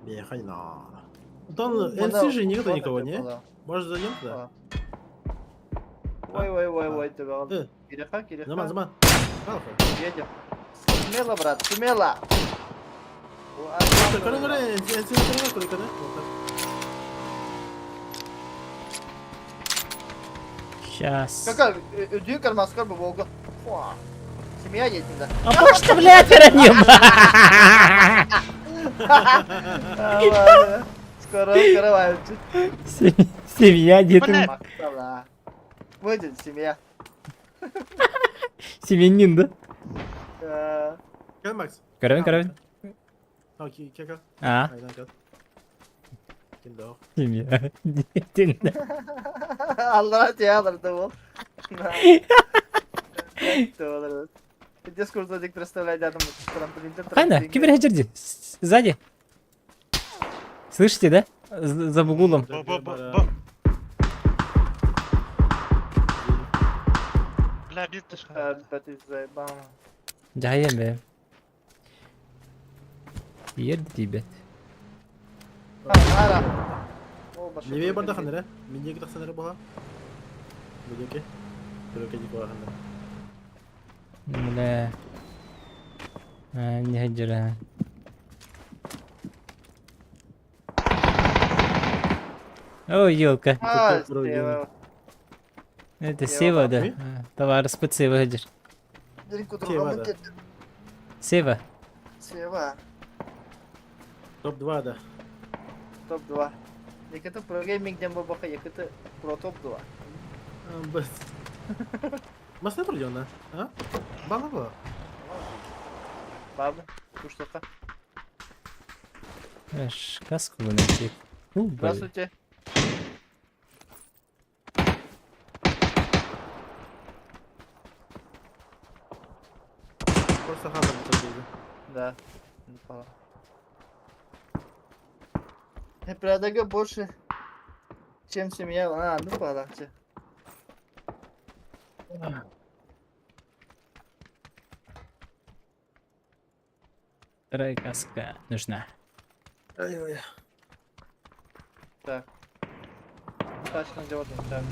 Беха на. Там NC же никогда никого не? Может зайдем туда? Ой, тебя. Кириха. Zaman. Едем. Смело, брат, смело. Кара NC кара кара. Щас. Какая? Дюй кармаскар бы волга. Семья едет да. А просто, блядь, перенем. Скоро открывают. Семья, детям. Максала. Будет семья. Семенин, да? Gel Max. Көрін. Okey, kaka. А, Aynen gel. Kim de o? семья. Детям, да. Allah'a театр-то был. Дискурсовик представляет рядом трамплин. Хайна, кибер хеджерди. Сзади. Слышите, да? За бугулом. Бо. Bля, bir dışarı. Ты заебал. Жайым бе. Ерді тибет. Ара. Leveye barda kanere. Minye gidak sanere boha. Böyle ki. Böyle ki dikwa kanere. Мля. Не хеджера. О, елка. Слева. Это Сева, Сева, да. да? Товар с Сева хеджер. Далеко Сева, другому да. где-то. Сева. Сева. Топ-2 да. Топ-2. Якыты про гейминг дем бабаха, якыты про топ-2. Бэс. Mas ne duruyorsun lan? Ha? Bana bak. Бабы, что-то. Аж каску выносит. Блин. Здравствуйте. Сахана бутылки. Да. Ну, пала. Правда, больше, чем семья. А, ну палахче. Вторая каска нужна. Ай-ой. Так. Тачка делать не так.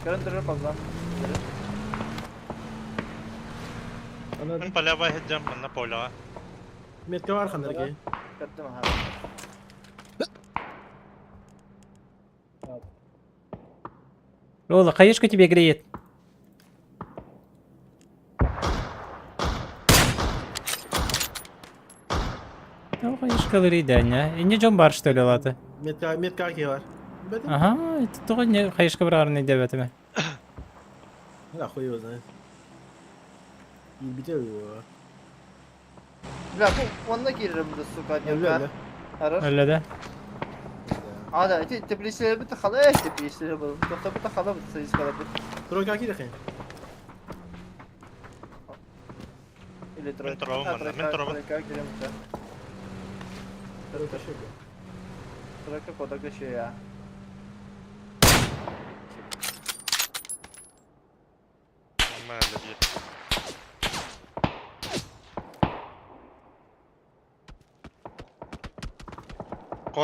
Görüntüleri fazla. Ana Мен полевой хедем, мен на полевой. metka var kandarki. Gördüm abi. Рола, хаешка тебе греет. Ну, хаешкалар идан, а? И не жон бар, что ли, латы? Metka ki var. Bedim. Ага, это тоже не хаешка брарный девятыми. Ya хуй его знает. İyi bitiyor bu. Ya bu onda girerim de su Öyle kadar. öyle. Arar. Öyle de. Ada teplişleri bir tıkalı teplişleri bu. Yoksa bu tıkalı bu sayısı kadar bir. Troika ki dakika. İle Ben trovum ben de, ben trovum. Troika girelim de. Troika şey bu. Troika kodak şey ya. Нормально бьет.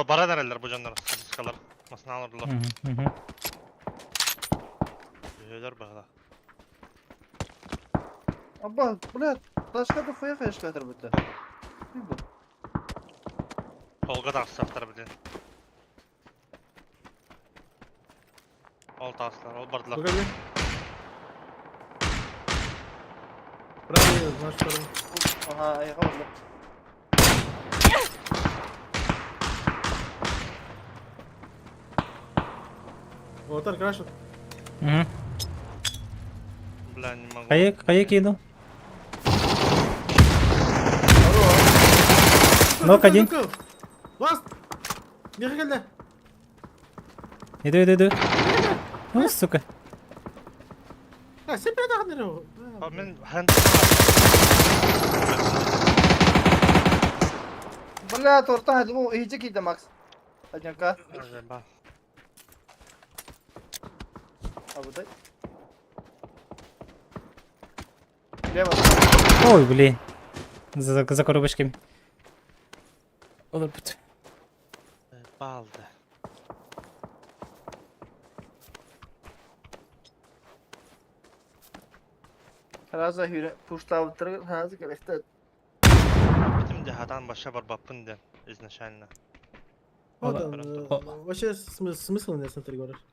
Bana nereler bu canlar? Sıskalar. Nasıl alırlar? Hı. Büyüler bağla. Abba bula başka bir foya kaçkadır bu da. Bu. Tolga da aksaftar bir de. Ol taslar, ol bardılar. Troika ki. Правильно, наш второй. Aha ayağa vurdu. Вот так крашит. Угу. Бля, не могу. Кая кинул. Нок один. Ласт! Меха geldi. Иду. Ну, сука. Ha sen beni daha nereye? Abi ben hand Bula torta hadi bu iyice kiydi Max. Hadi yanka. Bak. Abi da. Лево. Ой, блин. За коробочками. Olur bu. Baldı. Razı hüre puşta avtırır. Hazır gerekti. Bizim cihadan başa var bapın den izneşenle. Вот Ола. он. Ола. Вообще смысл не смотри, говоришь.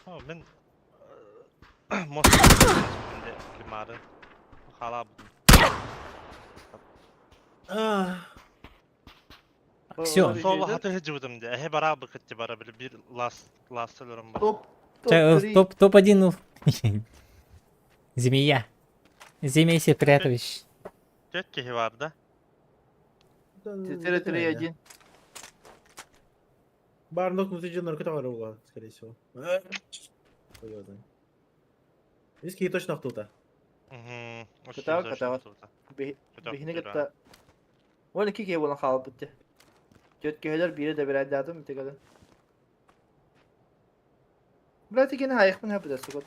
Abi ben Moskova şimdi limarı hala Всё. Sol hatı hıcıvdım diye. He bara bıkıttı bara böyle bir last ölürüm var. Top. Топ-1. Змея. Змейся, прятываешь. Dört kişi vardı. Тире один. Барнок внутри наркота воровала, скорее всего. Хуй его знает. Виски точно кто-то. Katawa. Bihine gitti. Wala kiki wala xaal bitti. Göt köyler biri de bir adım bitti kadar. Bırak yine hayık mı yapacağız sokak.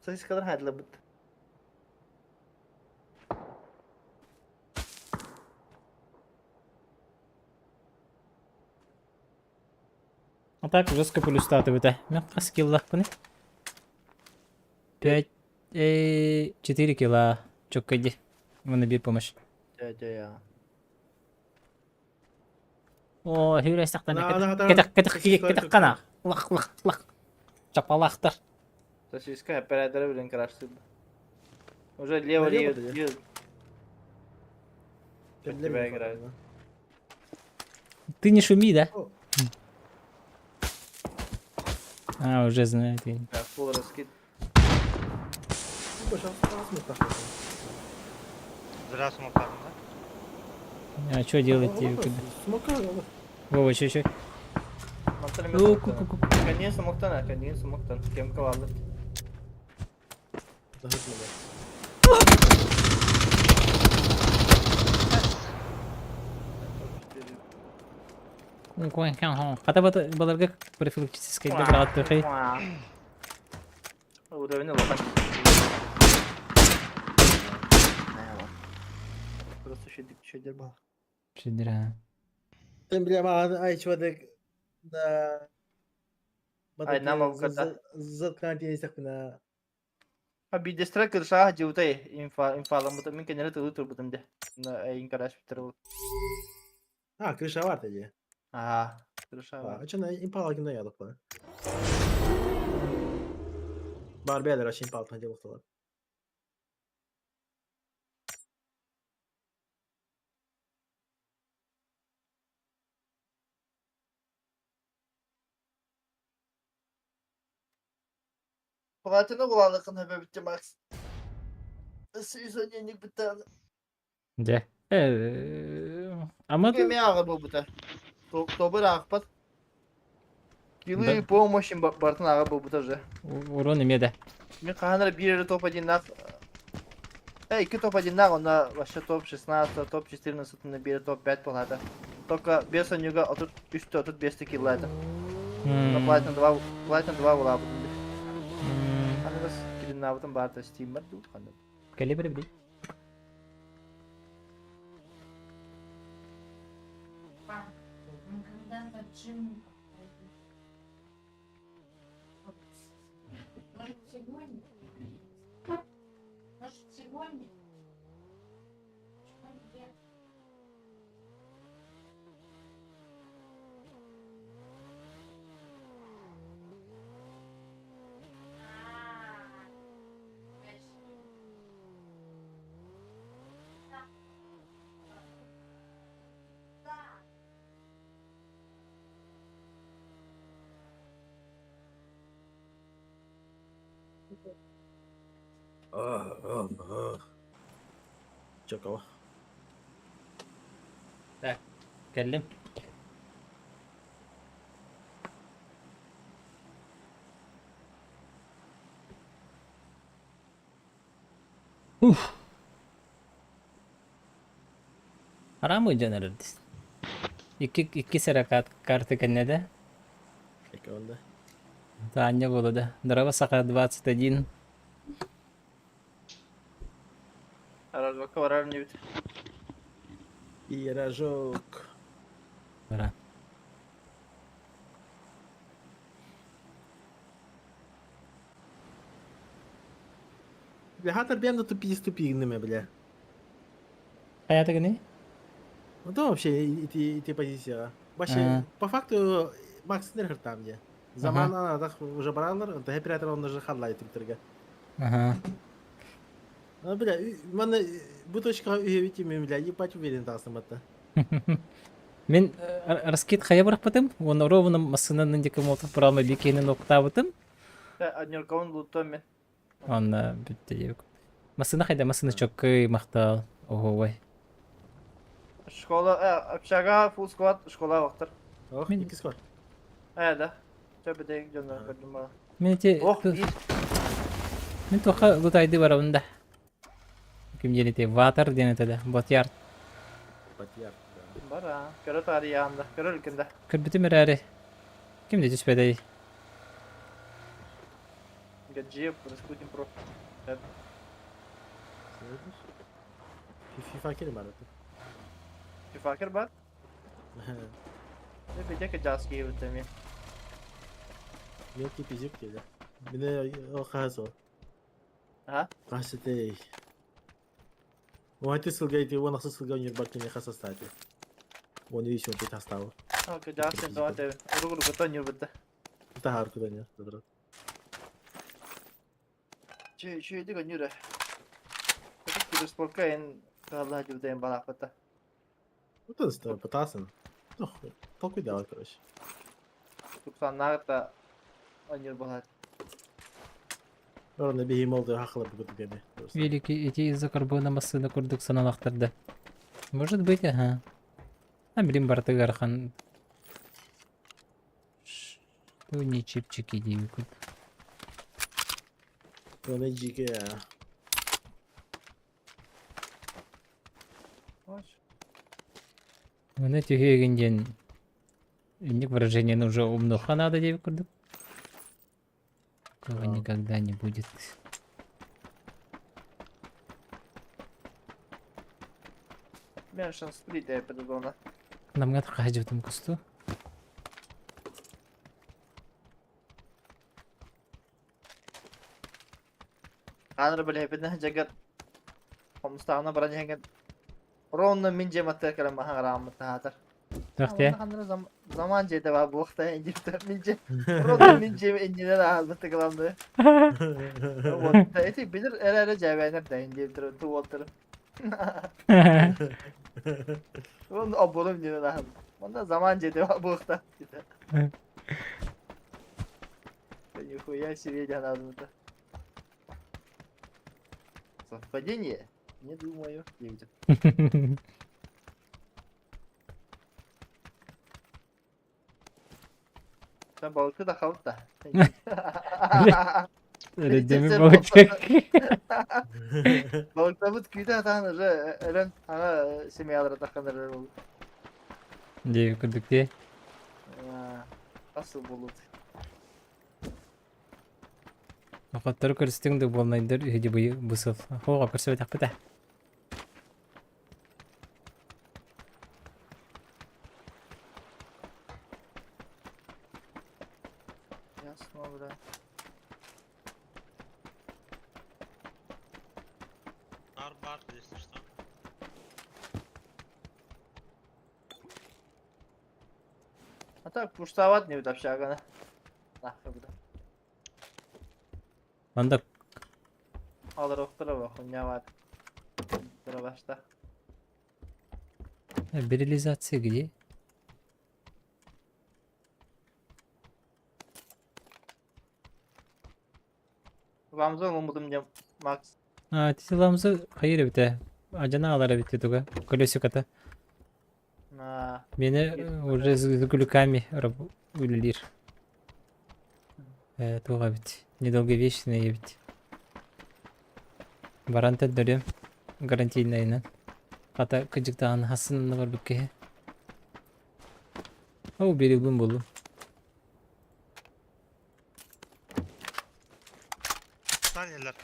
Sayıs kadar hadla bitti. А так, жестко полюстати буде. Мягко скилла. 5, 4 кіла. Чокаді. Вони бі помощь. Ya. О, хюрес тақтана. Ana, Кетек қана. Лақ. Чапалақтар. Sayıska hep beraber bilen karıştırdı. Уже лево. Ты не шуми, да? О. А, уже знает. Ya full raskit. Zira smoke'larında. А что делать тебе? Смока, Вова, чуть-чуть. Mantarım Ну, yok. ку-ку-ку. Kendine smoktan ha, kendine smoktan. Kem kavallı. Da hırtmadı. Kata balarga префилактический скейт брат тохи. Уровень лохан. Просто şeydir bak. Şedir ha. Sen bile bana ay çuvadık da Ay, nama bu kadar. zıt kantini sakına. Ha bir destek kırsa jiwtay infalan butum mungkin nyala tutur butum deh. Na aing karas terus. Ha kırışa var tabii. Ah, terus Ha apa? açana impala kimden yadık lan. Barbeler aşı impala tanca baktılar. Pengatına kullandıkın hebe bitti Max. Season yenik bitti. De. Ama Mungkin da mi ağır bu bitti. Tobu da akpat. Да. Yılı помощи Бартын аға бұл бұта же. урон емеді. Мен қағанар bir топ 1-ақ. 2 топ 1-ақ, онда вообще топ 16, топ 14, bir топ 5 болады. Только без онюга 3-35 киллайды. Платин 2 болады. Қаны біз келін абытын барда Steam бар бұл қаны. Калибр бри. Когда-то Джим... Может, сегодня? Может, сегодня? Что нет? Çok hava. اتكلم. حرام وجنرال ديس. İki serakat kartı kendine. Peki onda. Tanya было, да. Дрова сака 21. Arazbaka var ne bit. İyi rajok. Бара. Бля, хатер бьем на тупи, бля. Hayata gini? Ну да, вообще, и позиция. Вообще, Ага. по факту, Макс нерхер там где. Zaman anadak уже баралар, это оператор он даже хадлай триктерге. Ага. А, бля, мана буточка üyevitimi, бля, ебать уверен тасым это. Мен раскид хая бараппатым. Оны ровно масынан индика молтук баралмай бекенин октабытым. Анюркаун луттом мен. Онна бүтті деп. Масына хайда масына чоккой мақтал. Ого ой. Школа, общага, full squad, школа вақтыр. Ох, Мен- iki skor. Да. Çöpe de canlar gördüm bana. Мен те Oh, iyi. мен тоқа лутайды барабында. Ким женете ватер денете да. Ботяр. Patiyar. Var ha. Körü tarihi yanında. Körü ülkende. Кырбыты мерари. Ким де түспедей. Гаджиев, Распутин Про. FIFA kelim var artık. Bir fakir var. Ne bir tek Jaski yürütemi. Yok ki fizik geliyor. Bir de o kaso. Ha? Kasete. O сылгайте, он насыл сылгай не барки не хаса стати. Он еще не тастал. Ha, ki Jaski doğa tevi. Urugulu kutan yürüttü. Это харку да не, добро. Şeydi kan yürü. Dedik ki sporka en Allah yürüteyim bana akıtta. Вот он что, пытался. Ну, толку делал, короче. 90'lar da oynuyor bana. Orada bir him oldu, haklı bu kadar gene. Велики эти из-за карбона массына курдук саналактарды. Может быть, ага. А билим бартыгар хан. Что не чипчики дивикут. Onu jike ya. Hoş. Оны түйегенден инник выражение уже умноха надо деп көрдік. Кого никогда не будет. Ben şans split'e yapıyordum ona. Намға қажетім күсті. Kanır böyle hepeden jagat. Komustağına baran jagat. Ronda mince matta kalam maha rahmet hatar. Тақты. Kanır zaman jede var bu vakta ince mince. Ronda mince ince de rahmet kalamdı. Вот, эти bilir erere cevabını da ince bir tu voltları. Ronda abonum ince de rahmet. Onda zaman jede var bu vakta. Нихуя себе надо-то. Совпадение? Не думаю. Не видел. Sen balıklı da kavut da. Redemi Sen bakacak. Balıkta bu tüküydü hatanır. Eren hana semyalara takanır. Деп көрдік те. Asıl bulut. Ақаттар көрістің де болмайдыр. Үйде бұсыл. Хоға көрсі өтақ біті. Ясно, бля. Бар, если что. А так пуштоват не в общагана. Нахуй, бля. Анда Alır oktara bak, ne var. Sıra başta. берилизация где? Ramazan umudum ya Max. Титиламызы қайыр біті. Ажана алары біті тұға. Колесиката. Na. Мені уже с глюками өлілер. Туға біті. Недолговечные біті. Баранта дөрем. Гарантийнайынан. Қата күжіктаған хасынны бар бүкке. Ау берілбін болу. Saniyeler.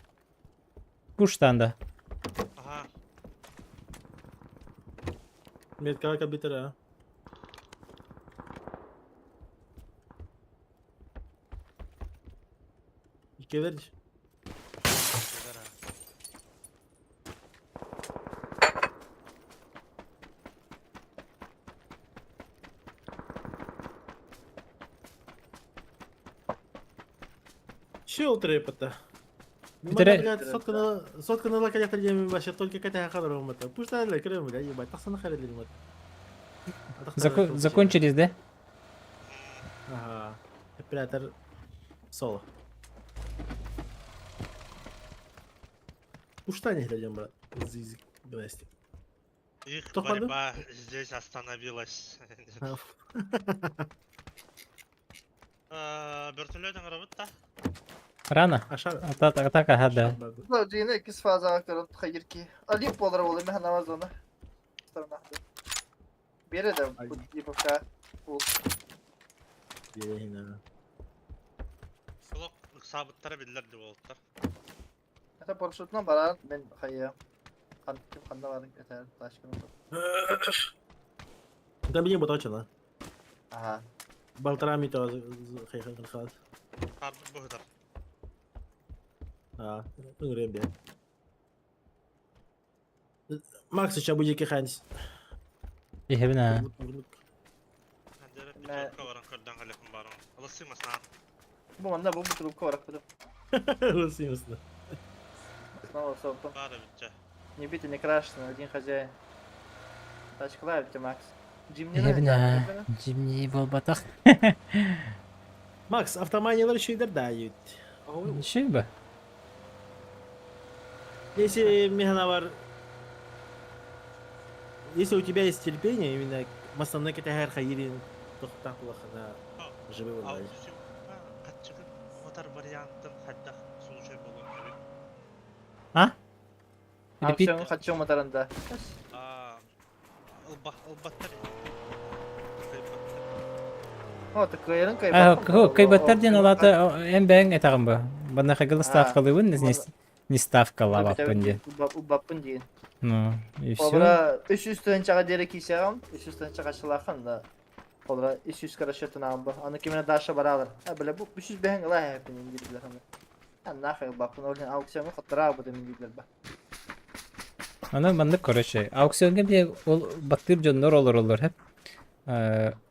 Пуштанда. Aha. Medkaka bitir ha. İki ver. Şeyler ha. Че утрепата? Бітіре- Сотканы локалятор деме башы только ката хабар болмата. Пуштан эле кирем да, ебать, тахсаны харелер мат. Закончились, да? Ага. Оператор соло. Пуштан глядим, брат. Зизик, бласти. Их Кто ходил? борьба здесь остановилась. Вертолетин работа. Рано. Aşağı. Атака, да. Bu yine ikisi fazla aktarım hayır ki. Alayım bu olarak olayım ben namaz onu. Bir de bu yapıka. Bu Yerine. Suluk sabıtları bildiler de oldular. hatta paraşütüne baran ben hayır. Kanda var yeter taşkınım. Там не будет точно. Aha. Болтарами то хайхан хас. Harbi bu kadar. А, ну ребят. Макс сейчас будет киханс. Ехебина. Kendere bir Ne? çocuk varan kırdan kalefim baran. Alışıyım aslan. Bu anda bu durum kovarak budur. Рассмеялся. Снова сопом. Bari bitce. Не битый, не крашеный, один хозяин. Тачка лайв, Макс. Джим не Ехебина. Жимни болбатақ. Макс, автоманилар şeyler дают. Şey bu. Если механа var, если у тебя есть терпение, именно масаны кете her hayırın tohtan kulakına живы Al olay. düşüm. Kaç çıkın. Ama Батар варианттын хайдах случай болон эбит. А? Репит. Аукцион хатчон матарында. Ылбаттар. О, так кайрын Кай баттар ден алаты эм бәң этагым ба. Бана хагыл ставкалыбын, не ставкала баппын ден. Баппын дейін. Ну, и все. Олара 300 чаға дері кейсеғам, 300 чаға шылақын да. Олара 300 кара шөтін ағым ба. Аны кемені даша бар алыр. Біле, бұл 300 бәң ылай әпін еңгелдер қанды. Нахай баппын, олен аукционы қаттыра бұды еңгелдер ба. Аны банды короче. Аукционга бе ол баттыр жоннор олар хеп.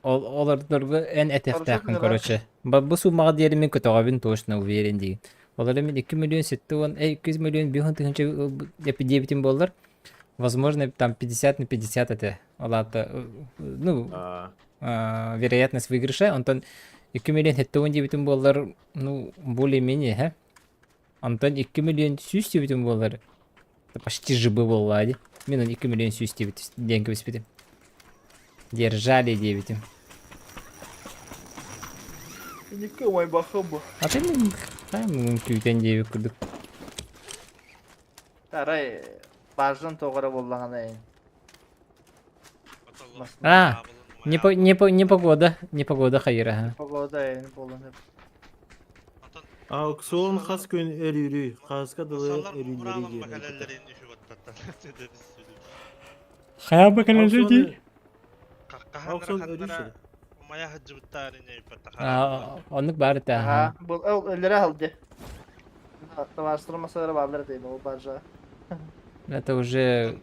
Олардыргы эн этехтакын короче. Бу суммага диэри мен көтөгөбүн точно уверен деген. Олар мен 2 миллион сетті он 200 миллион бихон тыгынча дебитим боллар. Возможно, там 50 на 50 это. Олата, ну, вероятность выигрыша. Антон 2 миллион сетті он дебитим боллар, ну, более-менее, ха? Антон 2 миллион сүйс дебитим боллар. Почти жибы боллади. Мен 2 миллион сүйс дебит деньги беспетим. Держали дебитим. Никто мой бахам ба. А ты мы күйтен дебит күрдік. Тарай, бажын тоғыра боллағана ең. Не погода хайыра. Погода ең болын. Аукцион хас күн өрүрү, хаска дылы өрүрү. Хая бакалажы ди. Аукцион өрүрү. Мая хаджыбыттары не иппата. Онлuk бары та. Бұл өлері алды. Товарстырмасылары барлар дейін, ол баржа. Это уже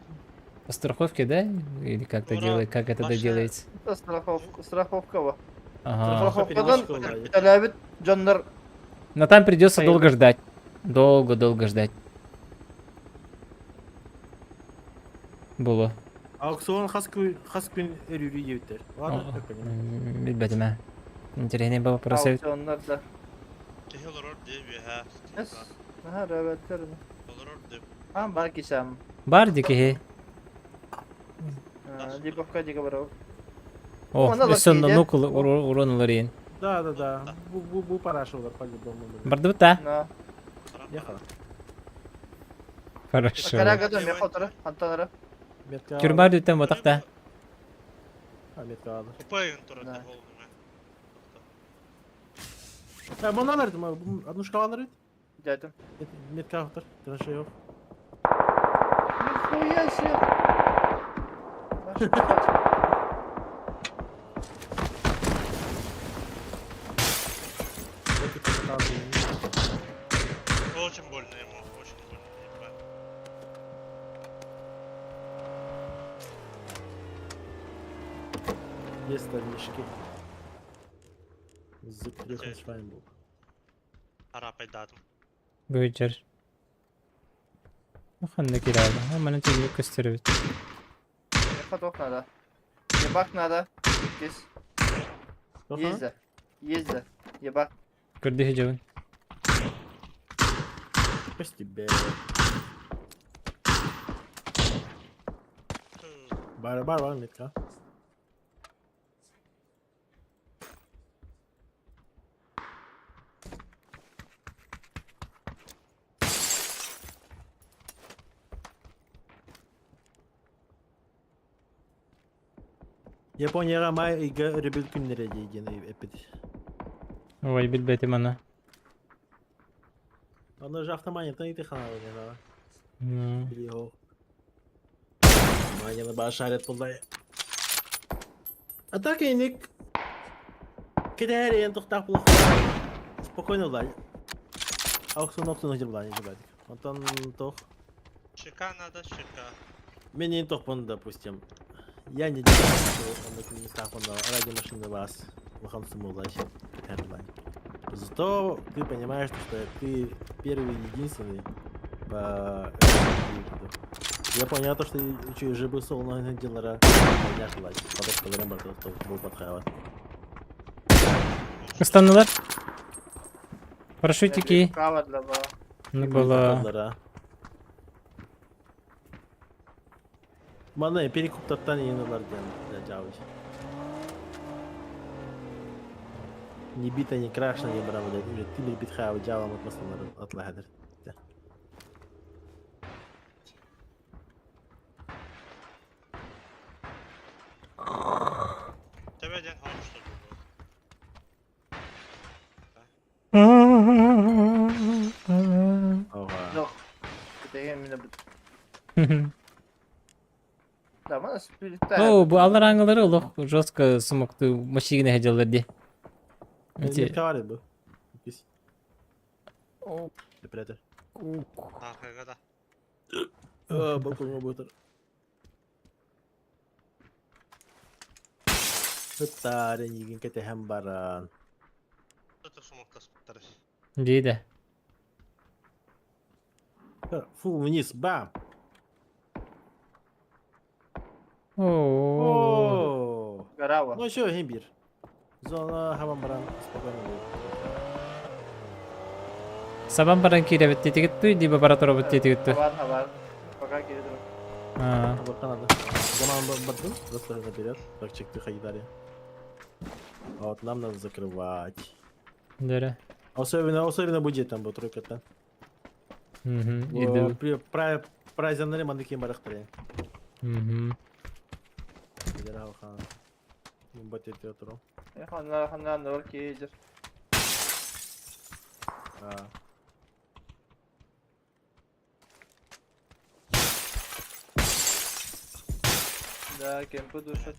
по страховке, да? Или как это делается? Страховка ба. Ага. Страховкадан әләбіт жондар. Но там придется долго ждать. Долго ждать. Было. Аукцион хас күн өрүрү дебиттер. Ладно, как понимаю. Билбедим, а. Интересный был вопрос. Аукциондар да. Tehiloror diye bir ha. Yes. Aha, rövetler. Oloror diye. Ha, бар кисам. Бар дикий. Дибовка дига барау. О, Она üstün лакиде. нукул уронлар ен. Да. Бу парашолар по-любому. Барды та. На. Ехала. Хорошо. Карагада мехотары, антонары. Метка. Тюрма dütten батакта. Метка алды. Kupayın turun Да. ne oldu mu? Бана бердим, одну шкалалар ит. Дядым. Метка автор, траншея yok. Нихуя себе. Очень больно ему, очень больно. Есть старички. Закрепен швайн был. Arap edadım. Бүйчер. Ханна кирады. Амана тилек көстөрөбүт. Мехоток надо. Ебак надо. Здесь. Езда. Ебак. Көрдү жабын. Почти бе. Бар метка. Японияга май ыйга өрөбүл күннере дейген эпид. Ой, билбетим аны. Аны же автоманиядан ите каналы не Ну, Йо. Манияны башарет булдай. А так эник. Кедер ен токтап булак. Спокойно лай. Аукцион жырлай жыбадык. Онтон тох. Şıka надо, şıka. Мен не тохпон, допустим. Я не делаю, что он на местах он ради машины вас выхом сумулач. Зато ты понимаешь, что ты первый и единственный по я понял то, что еще жибы солно делара не желать. Потом поговорим про то, что был подхава. Кыстанылар. Парашютики. Кава для ба. Ну было. Мана перекуптаттан енилар ден жабыш. Ни бита, ни крашена, ни брама, блядь. Уже ты, блядь, битха, удялом от масла отлагадыр. Тәбәден алыштыр. Ага. Жоқ. Деген мені бір. Да, мана спиритті. О, bu alır angıları oluq жестко сумокту машигine hejallardi. Метка var ya bu. Pis. Depredатор. Аркаға да. Балконга бутыр. Hıttaren yigin kete hem baran. Тұтыр шумақтас құттары. Дейді. Фу, вниз, бам! Oo. О! Гарава. Ну еще гимбир. Зона хамам баран. Спокойно будет. Saban baran kire bitti tikittu, di babaratora bitti tikittu. Хабар. Пока кері тұрып. Ha. Bakın adı. Zaman бардым. Достали наперед. Так чекты хайдари. А вот нам надо закрывать. Дөрі. Особенно будет там, bu тройкаттан. Иду. Прайзанлары мандыкин барақтары. Gider halkan. Mumbat etiyor oturum. Ханнан да бар кейдер. Ha. Да, кемпі душат.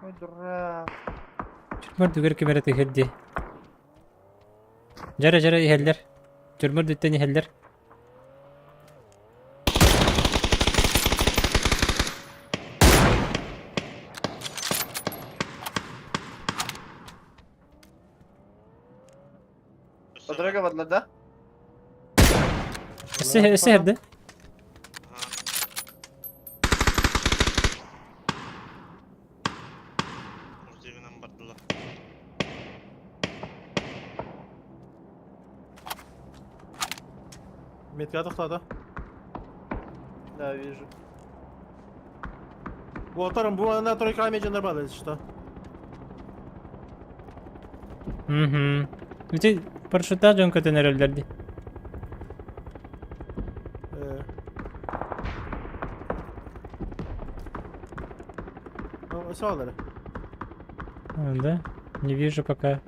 Ой, дурак. Çürmür dügür kemere tihildi. Jara jara iheller. Çürmür dütten iheller. Подруга бадлады. Seherdi. Мұртегінен бардылы. Метка тоқтады. Да, вижу. Bu oturum bu anda тройка мечендер бар, если что. Bütün парашютта жон көтөнөр өлдөрдү. Сауалları. Да? Не вижу пока.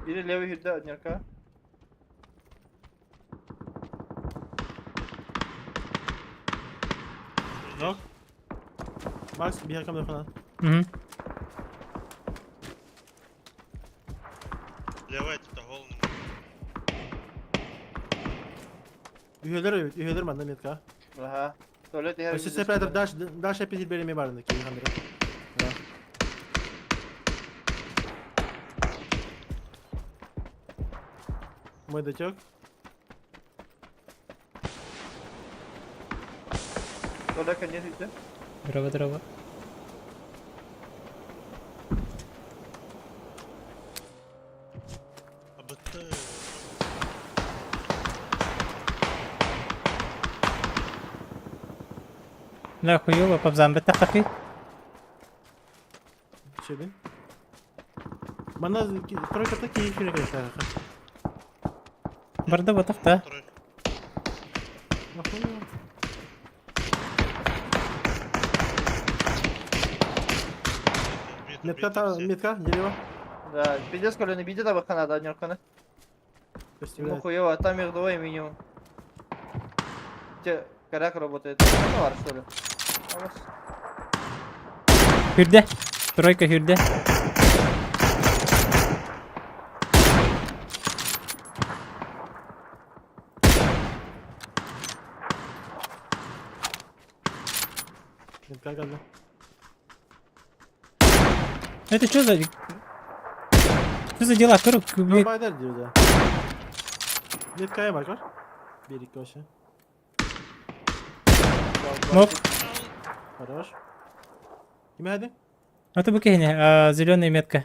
Biri levy hüdde adnırka. Yok. Max bir yakamda falan. Левай тұта голының. Üyeler bende metka. Aha. Tuvalet her Если сепаратор дальше пиздить береме барында кейін қандыры. Мой дочок. Tuvalet kan hüdde. Дрова. Абытты. لا хуёво, побзам бітті қақи. Шебин. Мана тройката кейін керек екен. Барды бұтықта. Тұрой. Метка, дерево. Да, пиздец, коли не бійде, та хана аднырканы. Ему хуёво, там их двое минимум. Те, коряк работает. Ну, var что ли? Алас. Hürde. Тройка hürde. Метка geldi. Это что за... Что за дела, круг? Bayder diyor da. Metkaya bak var. 1-2 aşağı. Nope. Хорош. Кеме хадың? Это букехне, зеленая метка.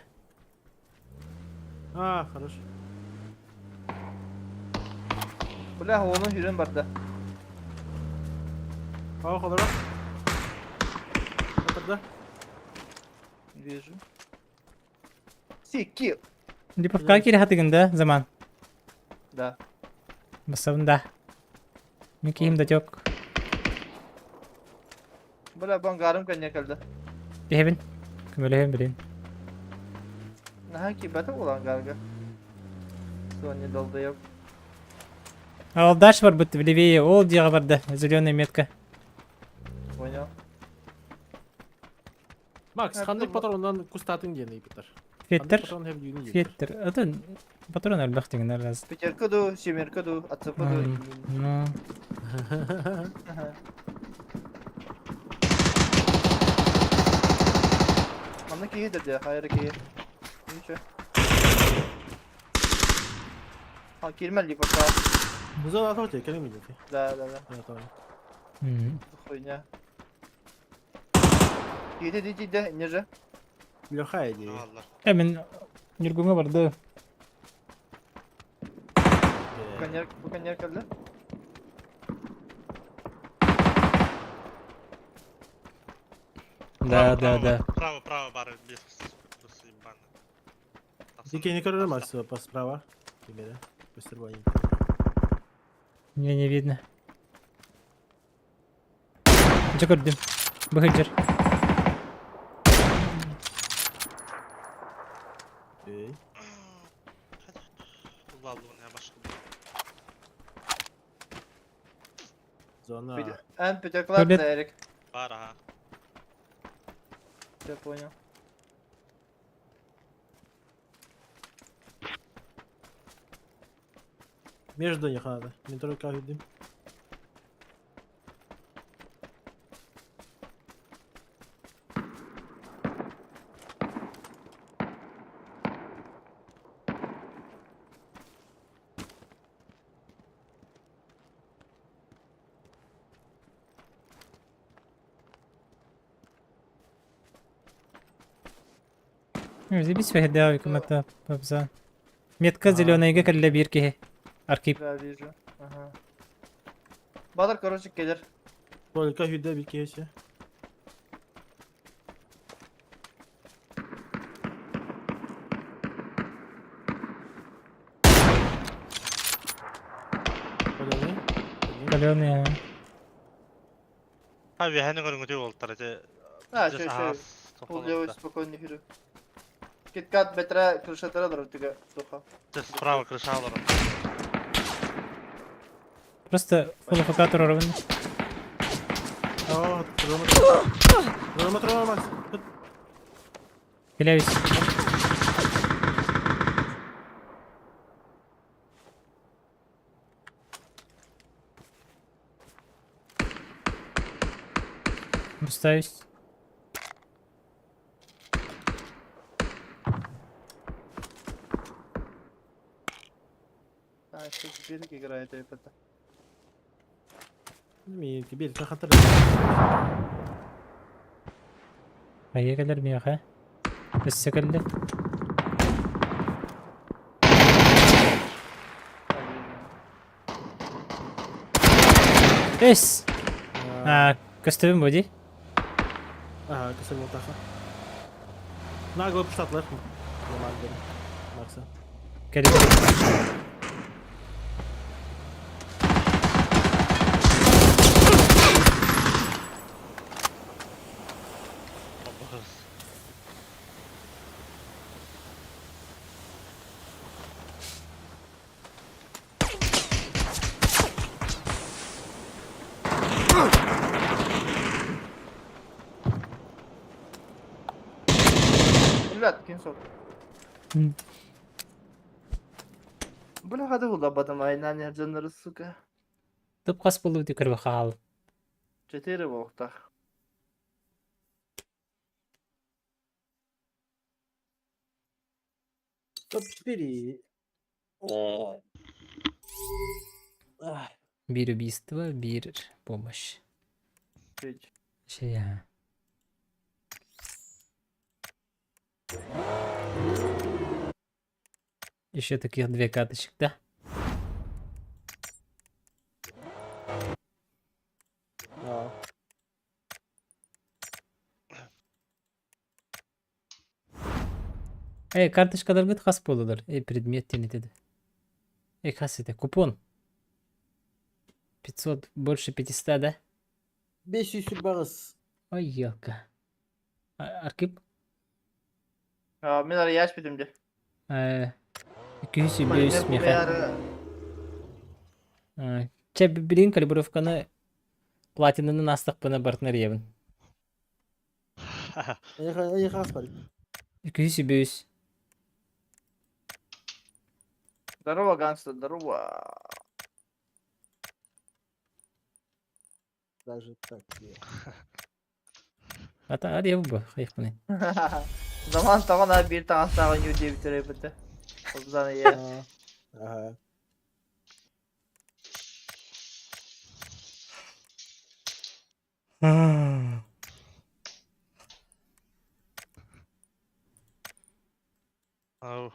А, хорош. Бля, onun hürün barda. Ау, холора. Отырда. Вижу. Сики. Липовка кири хатыгында заман. Да. Басабында. Микейим да жоқ. Бля, ben garım kan yakaldı. Дехебин. Көмөлөйм билин. Naha ki bata olan garga. Соня долда yok. Ал даш бар бут левее, ол жаға барды. Зеленая метка. Понял. Макс, Ha, қандай tamam. патроннан кустатын дені ипітер? Феттер. Патрон хеп дүйні епітер. Феттер. Это патрон албах деген раз. Пятерка ду, семерка ду, отцепа ду. Ну, Anla ki iyidir diye, hayır ki iyi. Ничего. Ha, girmeli bak ha. Бұза атау те, кәлем еді. Да. Хуйня. Иди, ниже. Леха еді. Аллар. Мен жүргөнгө барды. Bu kanyer kaldı. Да. Право, бары, без ебаны. Дикий не король, Макс, по справа. Примеры. Постербани. Мне не видно. Жүгірдім. Бұхыджыр. Ей. Kullandı bunu ya başka. Зона. En pütekler Böyle- de Erik. Var ha. Я понял. Между них надо. Не только видим. Забись виглядає, комета побза. Метка зеленая калля bir кеhe. Архив. Да, вижу. Ага. Badır короче gelir. Только вида bir kese. Öyle Каленая. Abi hani görüngü değil oldu tarafı. Ha, şey. Oluyor спокойно yürü. Git kat metre kırışatlara doğru tüge. Soha. Справа крыша аларым. Просто фулофикатор уровень. Aa, Рома, Макс. Пиляюсь. Бустаюсь. Ha, çok birlik играет это. Bilmiyorum ki bir hatır. Aya gelir mi ya? Üsse geldi. Эс! Костюм боди. Ага, кısır voltaja. Nago pıştatlar. Normal benim. Макса. Geldi. Ребят, кинсов. Бля, хады улабадым айнан яржанları сука. Тып қас болу декір бақал. 4 волктах. Топ-4. Bir убийство, bir помощь. Пить. Şey ya. Еще таких 2 каточек, да? А, Карточкалар хас болулар. Предмет тенетеді. Хас это купон. 500, больше 500, да? 500 бағыз. Ой, елка. Аркип? Мен арай яш битимде. 200 бөйс меха. Че билин калибровканы платинанын астықпына бартынар ебін. Ай қас бар. 200 бөйс. Здорово, гангстер, здорово. Даже так. Ата ар ебі бұ, қайықпыны. Zaman tağın abi bir tane sağın yu diye bitireyim bitti. O zaman iyi. Ага. Ау.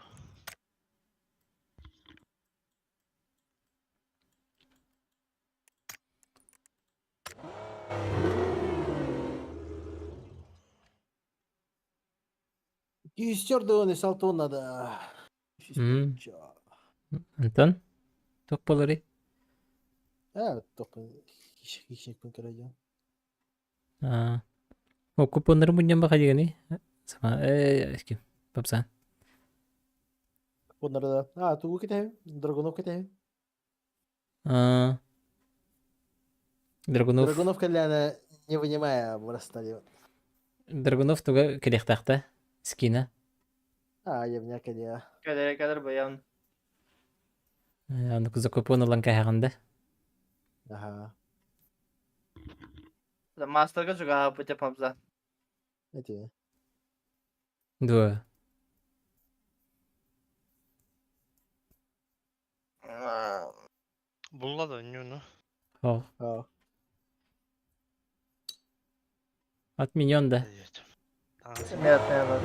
Күйістер оны салтуын надо. Антон? Тоқ болар ей? Тоқпын. Кешекпен көреді. Купонлары мұнен бақа деген ей? Сама, папсан. Онları da. Тугу кетейін. Драгунов кетейін. Драгунов. Драгунов кәліні не вынимая вырастали. Драгунов туға керек тақта. Скина. Емне кәлі. Kadar bayan. Аны күзі купон олан кәйғанда. Ага. Master'ga çok abi bu tepamıza. Эти. Дуа. Булла да нюну. О. От миньон да. Evet evet.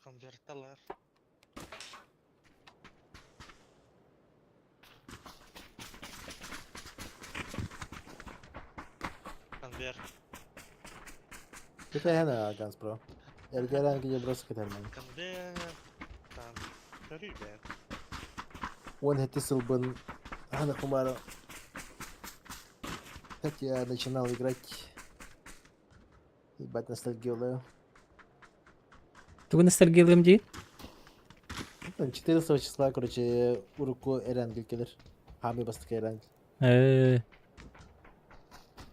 Konvertalar. Konvert. Кетейін Ганс бро. Эргерен где брос кетейін. Konvert. Там. Ребят. Он хетисыл бын. Ана Хумара. Как я начинал играть. Ебать ностальгию. Туға ностальгиялым дейді? 14 числа, короче, Уруку Эрангел келер. Хами бастык Эрангел.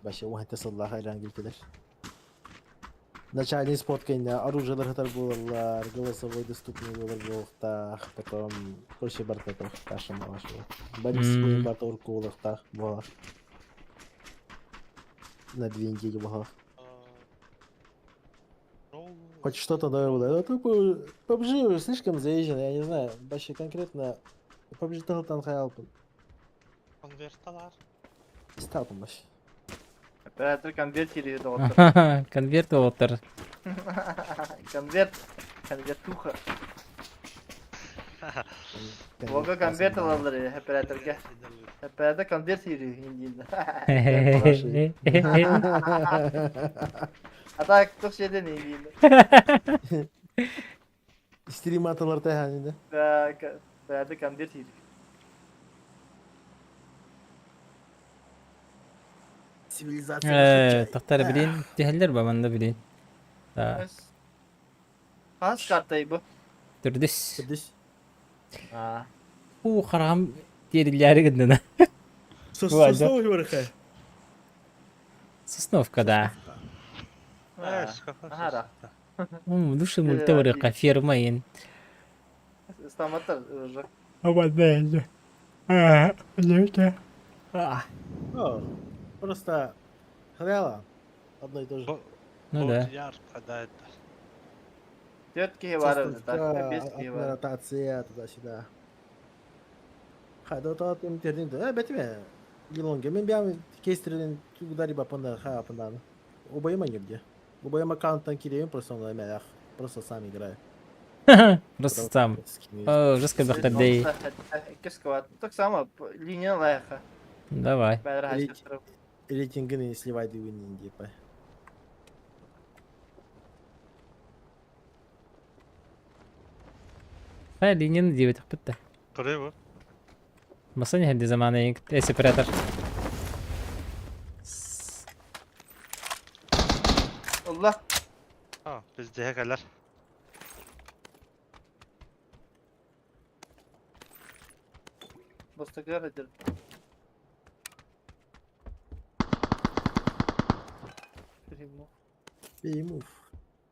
Башы он хетисыллаха Эрангел келер. Начальный спот кейна оружиялар хатар болалар, голосовой доступный болар болуктах, потом короче бартаков ташым алашу. Бандитский барта Уруку болуктах болар. На 2 недели болар. Хоть что-то новое. PUBG слишком заезжен, я не знаю. Вообще конкретно PUBG Total Хайалпын. Konvertalar. Сталпын вообще. Оператор конверт yeri de otur. Конверт отыр. Konvertuха. Volga konvert alırlar ya operatörge. Operatör konvert yeri indiğinde. Hatta çok şeyden indiğinde. Stream atalar teyhaninde. Operatör konvert yeri. Сивилизация. Тоқтары білейін. Дехелдер баманда білейін. Hangi karttayı bu? Түрдіс. Кырдыш. Қарағам дерілері күндіні. Сосновый вырыхай. Сосновка, да. Aha da. Души мультиварика ферма ин. İstanbul'da уже. Обалденно. Это. О, просто халява. Одно и то же. Ну да. Ярко, да, это. 4 kişi var evde. Составка, 5 kişi var. ротация туда-сюда. Хайда то тем тердин то. Бетме. Гилонге мен бям кейстерин тугдари бапанда ха апанда. Убайма нигде. Убайма каунтан киреем просто на мелях. Просто сам играю. Просто там. Жестко бахтадей. 2 сквад. Так само линия лайха. Давай. Бәлер Или- хәсәттереп. Рейтингini сливайды винин типа. Линияны дебет бітті. Kırıyor bu. Masa ne hadi zamanı separator. Allah. Ha, bizde hekaller. Dostaklar edir. Primo. İyi move.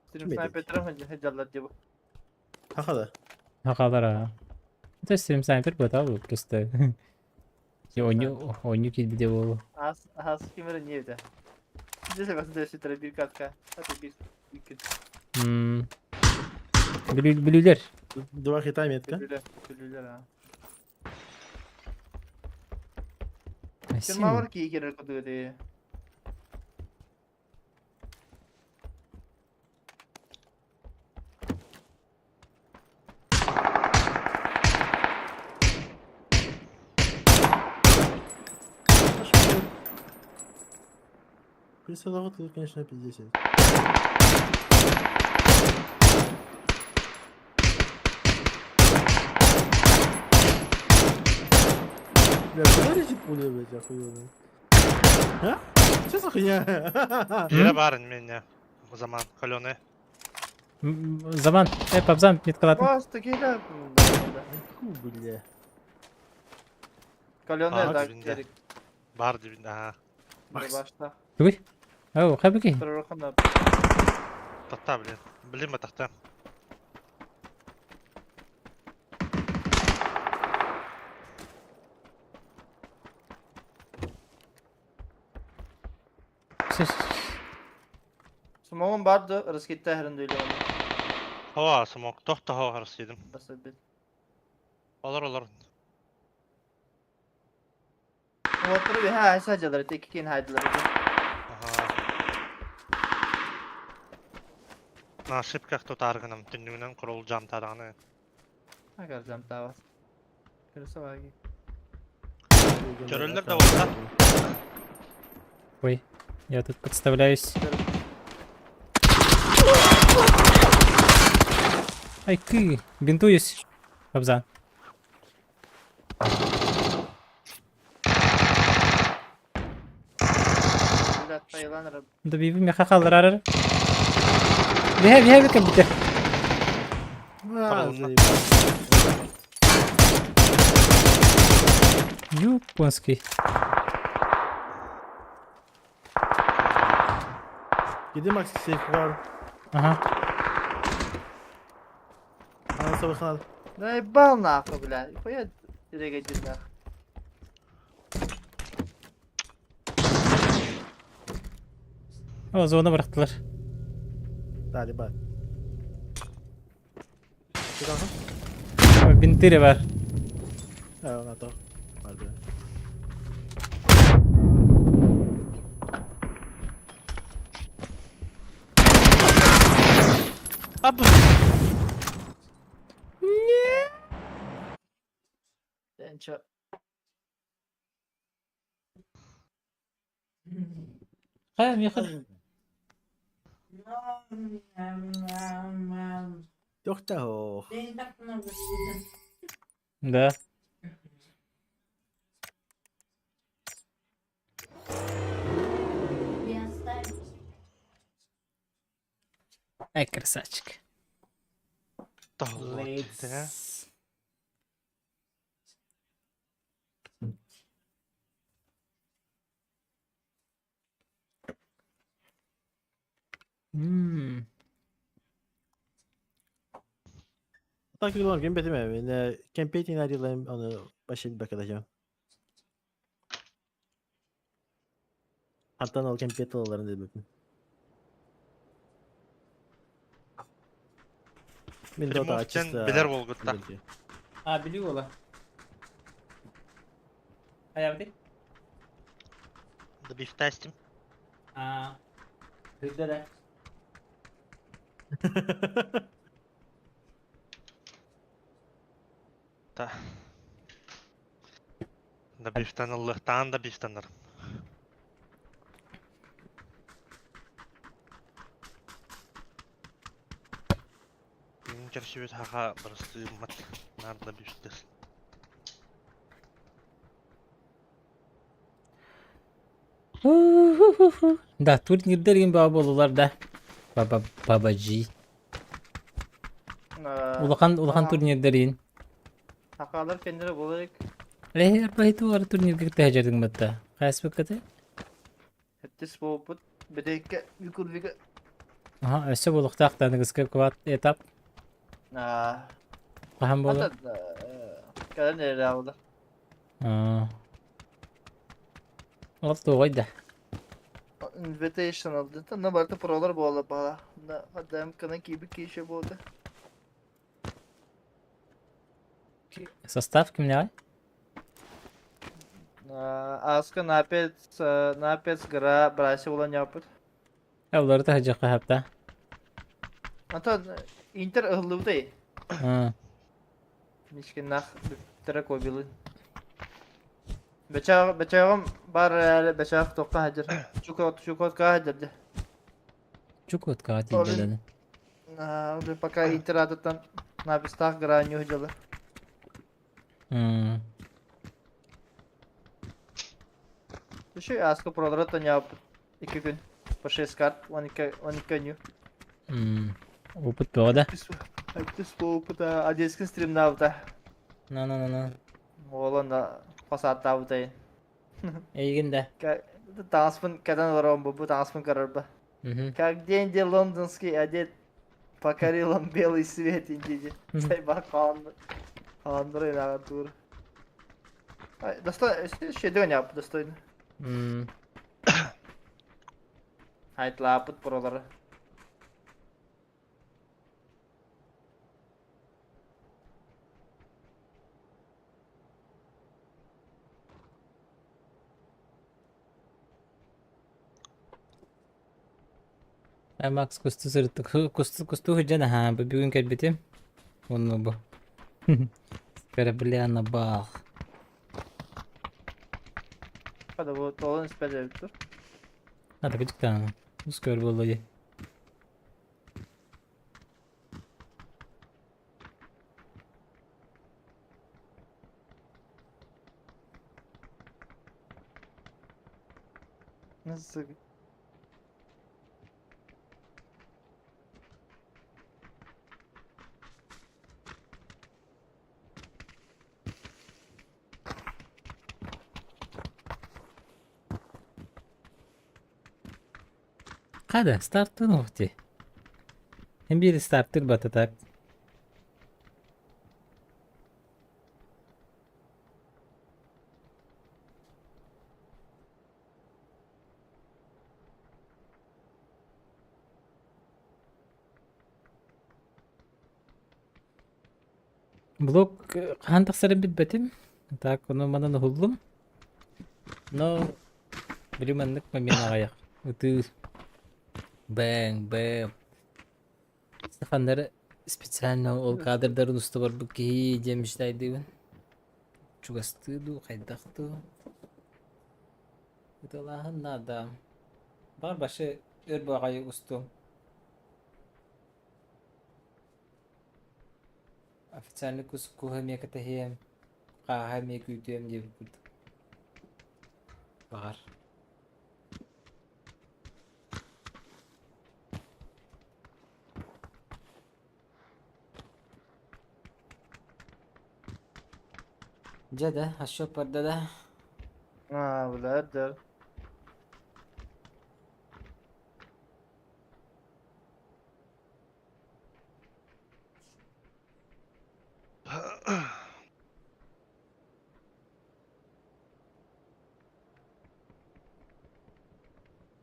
Stream Kim sniper edik? tarafı hecalat diye bu. Hakada. Hakalara. Это стрим снайпер бата просто. Я оню кит видео. Az kimere niye de. Bize bakın da sütre bir katka. Hadi bir gün. Блюлер. Два хита метка. Külüler ha. Kim var ki iyi kere kudu diye. Присылал тут, конечно, 50. Бля, куда летит пуля, блядь, охуенная? А? Что за хуйня? Yere bağırın men ya. O zaman koloni. Zaman. Папзам меткалатын. Bastı gel. Фу, бля. Kalonlar Aha, da dibinde. gerek. Bar dibinde ha. Başta. Ой. Ау, хабики. Tırırıkın Tahta bilin. Bilin mi tahta? Smoke'un vardı. Rıskette herinde öyle oldu. Hava smoke. Tohta hava arası yedim. Nasıl bir. Olur olur. Motoru bir ha sadeceler. Tek ikin haydiler. Aha. Nasip kaktu targınım. Tündüğünden kurulacağım tarağını. Ha göreceğim daha. Görürse var ki. Görüldür de olsa. Ой. Я тут подставляюсь. Ай, ты. Бинтуюсь. Папзан. Bilat bayılanırım. Добиви меня хахалрар. Бегай, бегай, А, Колонна. заебал. Японский. Gidelim Max safe var. Ага. Anasa bakın. Да ебал нахуй, блядь. Хуя direkt edin нахуй. О, зона бырактылар. Талибан. Çıkalım. Бинтыре бар. Ha, ona da. Var böyle. Abi. Sen çok. Хайм, ехал. Yok da o. Да. Ай, красавчик. Dağlı. Hmm. Tak yıllar gün betime. Ne campaign arayalım onu başa bir bakacağım. Hatta al campaign olalarını da bakın. Ben de o da Примовтен açısta. билер болгутта. Ha biliyor ola. Hayavdi? Да бифтастим. Ha. Hırda da. Та. Да бифтаныллыктан да бифтаныр. Мен кершибет хаха барыстыгымат. Нарда бифтес. Da turnirlerin babalılar da. Babacı. Ulakan turnirlerin. Hakalar kendine bularak Arpa var turnirge tehcerdin matta. Kaç vakti? heptis boğuput. Bedeke yukur vika. Aha, öse buluk taqtan kıska kuvat etap. Paham bolu. Hatta kadar nerede avlar. Aa. Oldu oyda. Invitation aldı. Ne barta prolar boğala bağla. Adam kana gibi kişi boğdu. Состав kimler? Aska napet gara brasi olan yapır. Evları da hacı hafta. Hatta inter ıhlıv değil. Ha. Nişkin nak bittere koybilin. Beçağım bar beçağım tokta hacer. Çukot ka hacerdi. Çukot katil Olin. dedi. Udah pakai inter adatan napis tak gara hocalı. Hmm. Şu aska prolara tan yapır. 2 gün. По 6 kart, 12 new. Hmm. Опыт böyle. Heptis bu puta adeskin stream navta. No. Olan da pasat tavtayın. İlgin de. Танспын кадан вором bu танспын карарба. Как день де лондонский одет, покорил он белый свет индиди. Стай бар каландырын ага тур. Достойно, ще дön yap достойно. Hmm. Hayt lapıt buraları. Max kustu sırtı. Kustu hıcana ha. Bir gün kelbetim. Onu bu. Karabılyana bak. Hadi bu dolun spede bitir. Hadi gıcık tamam. Uskör vallahi. Nasıl? Hadi startın vakti. Hem bir startır batatak. Blok hantak sarı bit betim. Tak onu mana hullum. No. Beri manlık mı bina kayak. Itu. Bang. Stefanları специально ол кадрдарын устубар bu ki жемиштайдыбын. Чугастыду, кайдакту. Италахын нада. Бар başı өр багайы усту. Официальный кус кухаме катахем. Кахаме күтем деп курду. Бар. Jada, aşağı perdede. Birader.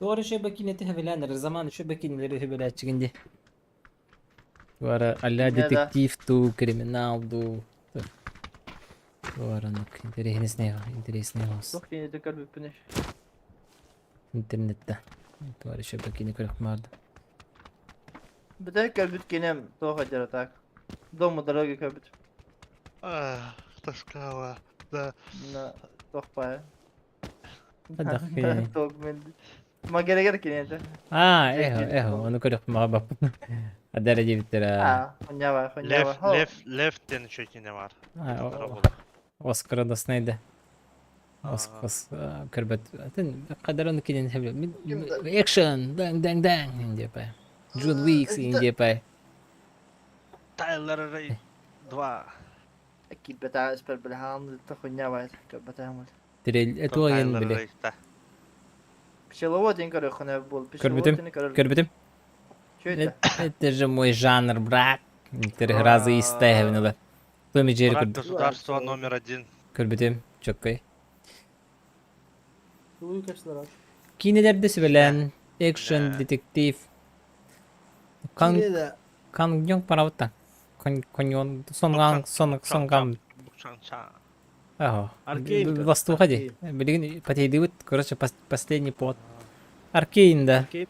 Doğru şey bakineti hevelenir. Zaman şu bakineleri heveler çıkınca. Doğru alla Ne da? detektif tu, kriminal tu. Doğru nuk. Интересный вас. Çok yeni de kalbi püneş. İnternette. Doğru şey bakine kırıkmardı. Bir de kalbi kenem toğa jaratak. Domu daraga kalbi. Тоскава. Да. Na toqpa. Hadi yani. Toq men. Ma gere kene de. Aa, Zeki. eho, onu kırıkma bak. Derece bitti ha. Ha, хуйня Лев, var. лев те ничего не var. Ha, Тара o- булды. Oscar odasındaydı. Aa. Oscar, kırbet. Zaten kadar onu kilin hebil. Kimde? Action, dang dang dang. İnce pay. John Wick ince pay. Тайлер Рейд 2. Akid beta esper bilhan ta хуйня var. Kalbi tamam. Direl eto yen Тайлер bile. Рейд'те. Пчеловод кара хуйня был. Кырбытым, Кырбетим. Что это? Это же мой жанр, брат. Некоторых разы истаивнуло. Кто ми жер Враг кырды? государства номер 1. Кырбетим, чоккай. Ну, конечно, рад. Кинелерде сөйлен, экшен, Да. детектив. Yine de Kan yok para utan. Коньон, сонгам. Букшанча. Ага. Аркейн, Восту ходи. Блин, подойдут, короче, последний под. Аркейн, да. Arcade.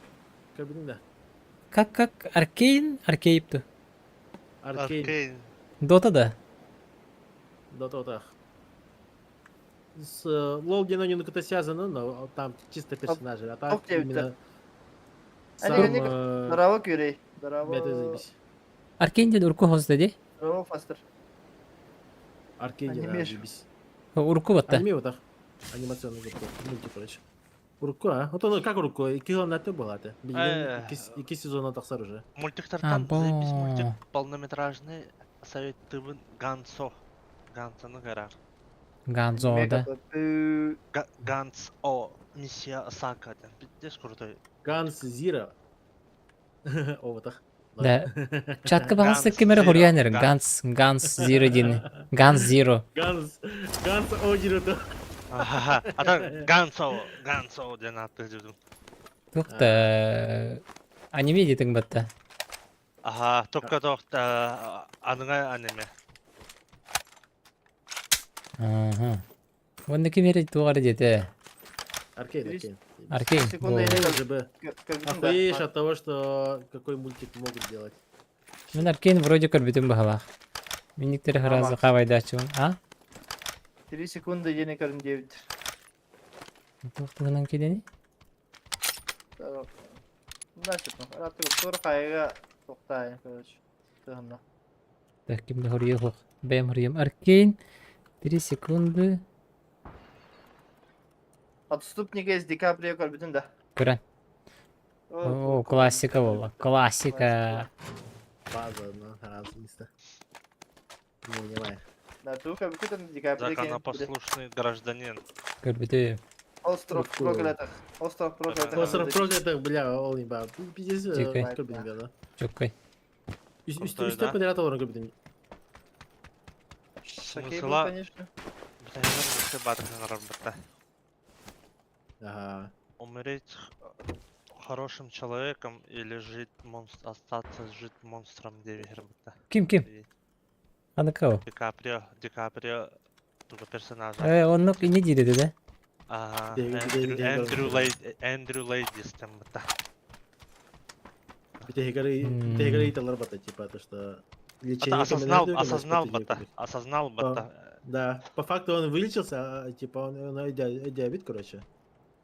Kabinin de. Как Аркейн? Аркейпту. Arcade. Аркейн. Дота, да. Dota так. С LoL не как-то связано, но там чисто персонажи, а так Окей, именно Они- сам они Здорово, Кюрей. бета Здорово. заебись. Аркейнде урку хоз dedi. Здорово, Фастер. Аркейде, да, Анимеш. заебись. Урку вот Аниме вот так. Анимационный группа. Мультик, короче. Урку, а? Вот он как Урку? Килон на ты была ты. Iki сезона тахсар уже. Мультиктардан бо. заебись мультик полнометражный советtivin Гансо. Гансоны карар. Ганзо, да. Ганс О. Миссия Осака. Пиздец крутой. Ганс Зира. О, вот так. Да. Чатка бағасы Ганс кемері Zero, құрянер. Ганс. Ганс Зиро дейін. Ганс Зиро. Ганс О Зира то. Ата Гансо ден аты жүрдім. Тоқта. Аниме дейтін бәтті. Аха, топка тоқта аныңа аниме. Онды кемері туғары деді. Аркейд. Аркейн. Секунда, О. я Тоже бы охуеешь от того, что какой мультик могут делать. Мен Аркейн вроде көрбітін бағалақ. Миниктері ғыразы қавайда чуын. А? 3 секунды yeni karın David. Тоқтығынан кедені? Значит, ратты тур хайга тоқтай, короче. Тығында. Так, кемді хұрия хоқ. Бәйім хұриям. Аркейн. 3 секунды. Отступника из Ди Каприо көрбүтүн да. Көрән. О, классика болла. Классика. База на разные места. Не понимаю. Да, ту көрбүтүн Ди Каприо. Законопослушный гражданин. Көрбіті. Остров Прикольно. проклятых. Остров проклятых. Остров проклятых, бля, олимба. Пиздец, Тикай. Кобинга, да. Чоккай. Крутой, Үстө да? подряд олар Кобинга. Шакей был, Смысла конечно. бітәйден батырын арабытта. Ага. Умереть хорошим человеком или остаться жить монстром девиербытта. Ким? Аны кау? Ди Каприо тугу персонажа. Онны не дейді да? Ага, Де- Эндрю Лейдис там бытта. Битегары италар бата, типа, то, что... лечение Осознал комбинации, бытта. короче. Осознал бытта. Да, по факту он вылечился, а, типа, он диабет, короче.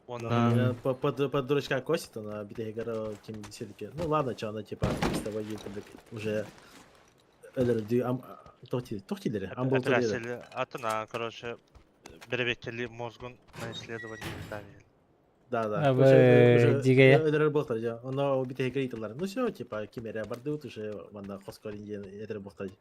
Он А. Именно под дурачка косит, она Битегара тем все-таки... Ну ладно, что она, типа, с того уже... Тохтилери, амбулатория. операция атына, короче, беребекели мозгун на исследование ставили. Да. А вы дигая? Это работает, да. Оно убитые гриталар. Ну все, типа, кимерия бардут уже, ванда хоскоринген, это работает.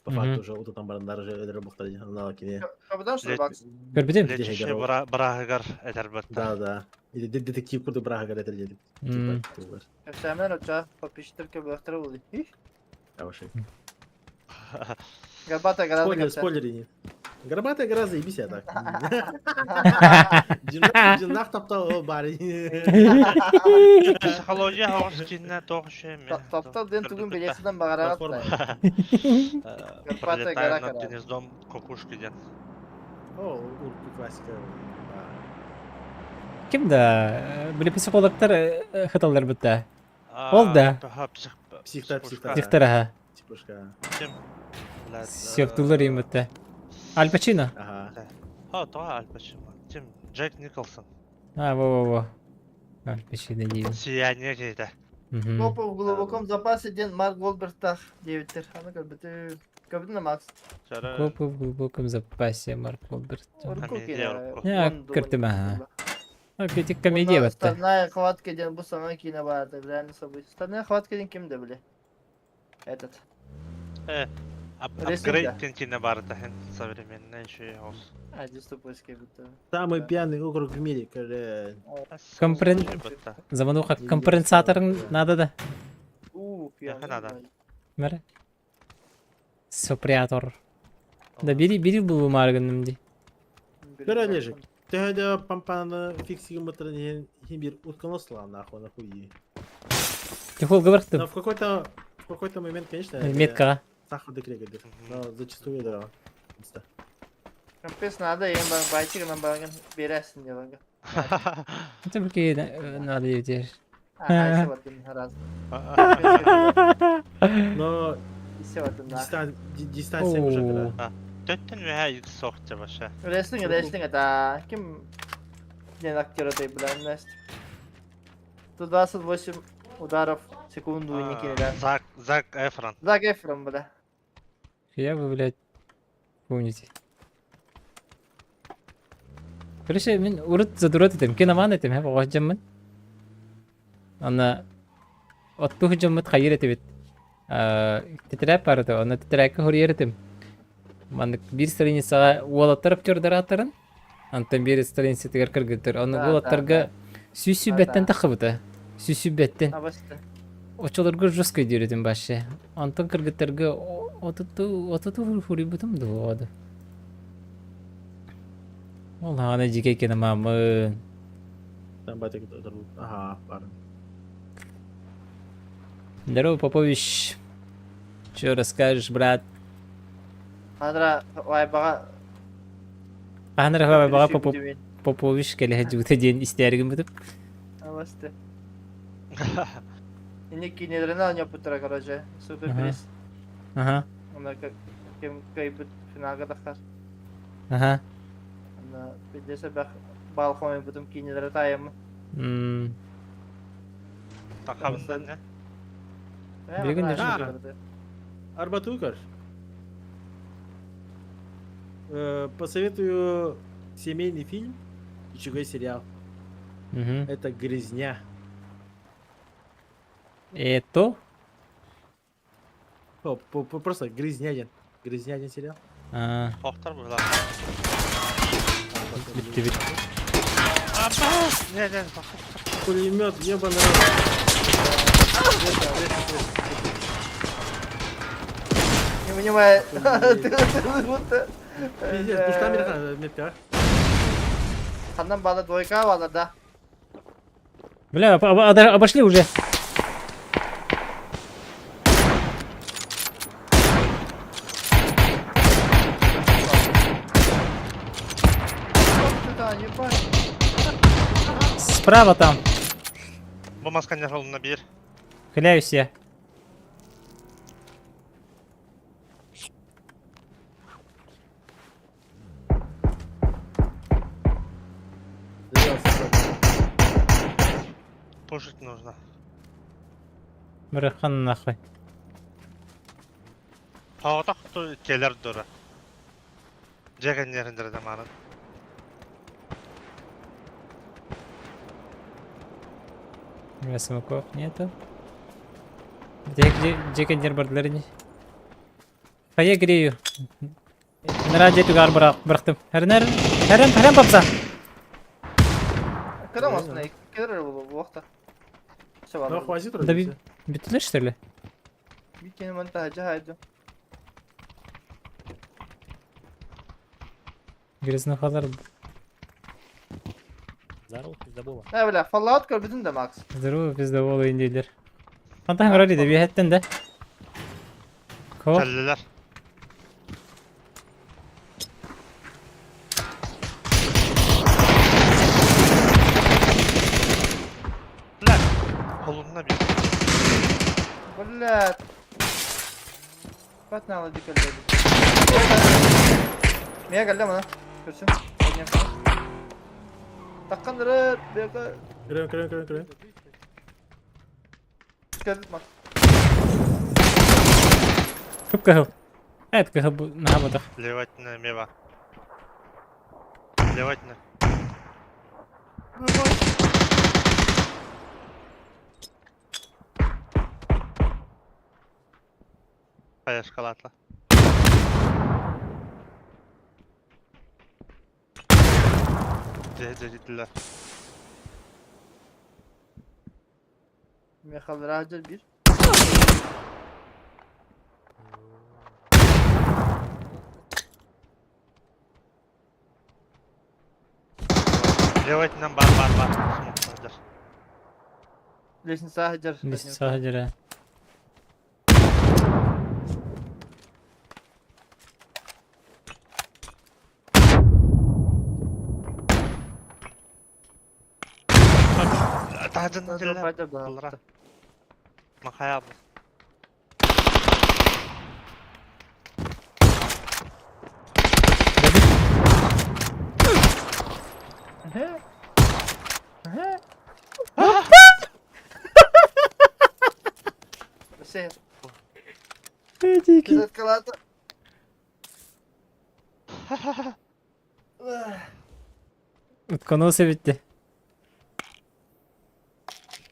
По Мгм. факту уже вот там барандар уже это работает. Она киме. Капитан что бакс? Көрбітім? Лечище брагагар этербытта. Да. Или детектив курды брага говорят, или М. типа, тулар. Efsane uçağı. Papiştirke bıraktırı oldu. А вообще. Габата гораздо Спойлер, капитан. спойлери нет. Горбатая гора заебись, я так. Жинақ таптау ол бар. Психология хоғыс кинне тоғышы еме. Таптал ден түгін белесіден бағараға Платформа. Горбатая гора Пролетая над кара. гнездом кукушки ден. О, урку классика. Ким да? Біле психологтар хаталар бітті. Ол да. Психта. Дихтар аха. Типушка. Ким? Сүйектулар ем бітті. Аль Пачино? Ага. О, тоға Аль Пачино. Ким? Джек Николсон. Во. Аль Пачино деймін. Сияние кейді. Мгм. Опа, в глубоком запасе ден Марк Голдбергтах 9-тер. Аны көрбіті. Көбіні Макс. Жары... Копы в глубоком запасе Марк Уолберт. Урку Комедия, кейді. урку. Я кіртім, ага. Окей, тек комедия бітті. Стальная хватка ден бұл сама кейіне барды. Реально собой. Стальная хватка ден кімді біле? Этот. Апгрейд кине барды хен современный еще хоғыс. Дистопойский бітті. Самый пьяный округ в мире, короче. Замануха компенсаторың надо да. Яқын ада. Мәре? Соприатор. Да бери бұл марғынымды. Бір әлежік. Тәді пампаны фиксиген мұтырын химбир утконосла нахуй. Тихол говорқты. Но в какой-то момент, конечно, Меткаға. сахар декрегеді. Но зачастую да. Компес надо, ең бағын байтығынан бағын берәсін деланға. Это бүлке надо етер. Айсы батын раз. Но Исе батын да. дистанция уже когда. Төттін вәе еді соқты баша. Рестлинг это кем ден актер этой блядь. 128 ударов в секунду и не кинули. Зак Эфрон. Зак Эфрон, бля. Я вы, блядь, помните. Короче, мен урут задурат етем. Киноман етем, хеп оғаш жаммын. Ана... Оттух жаммыт хайыр етебет. Тетірәп барды, ана тетірәкі хорьер етем. Мандык бир страницаға уолаттарып жордар атырын. Антан бир страница тегер кіргітір. Аны уолаттарға сүйсі бәттен тақыбыты. Сүйсі бәттен. Абасты. Очоларга жестко идеретим башы. Антон кыргыттарга отуту хури бутум доады. Ол ана жеке екен мамын. Там батик отырып. Ага, бар. Здорово, Попович. Что расскажешь, брат? Адра вайбаға... Қанырға баға Попович келе жуты ден истерігім бұтып. Абасты. Ini kinederini yapıttıra karaca. Super Priz. Ага, Ona kim kayıp finalga takar. ага. Ona bilirse bak balkon yapıtım kinedere tayamı. Тақабындан не? Bilgin de Арбатукар. Посоветую семейный фильм и чужой сериал. Это «Грязня». Это? Просто «Грязнядин». «Грязнядин» сериал. Хоқтар бұла. Бітті. Не, Пулемет, ебаный. Не понимаю. Ты будто... Пиздец, пуштами метка. Ханнан бала двойка бала да. Бля, обошли уже. Справа там. Бұл масканер жолына бер. Хиляюсь я. Пушить нужно. Мырыхан нахуй. Хоғытақ тұ келер дұры. Жегенлеріндері де марын. Смоков нету. Где джекендер бардылары? Қая грею. Нара жетуге бырақтым. Әрем папса. Когда можно и кедр было вахта. Все Ну, ладно. хватит Да вроде. битілер, что ли? Биткен монтажа хайду. Грязно қалар. Здорово, забыла. Ne bile Fallout gördün de Max. Здорово, bizde olayın deyler. Antan kararı da bir hetten de. Kova. Kelliler. Lan. Kolunda bir. Bullet. Bak ne alacak öyle. Niye geldi bana? Görsün. Takkanları bir dakika. Kırın. Geldi bak. Çok kahıl. Evet kahıl bu ne yapmadık. Левательная мева. Левательная. Kaya şokolatla. Cehce gittiler. Mekaları harcar bir. Levательная бар. Смог. Leşin sağ harcar. List sadece. Tacın Harcar diller. harcar daha. Kıllara. Makaya abla. He. He. Şey, Hadi ki. güzel kalata. Konu bitti.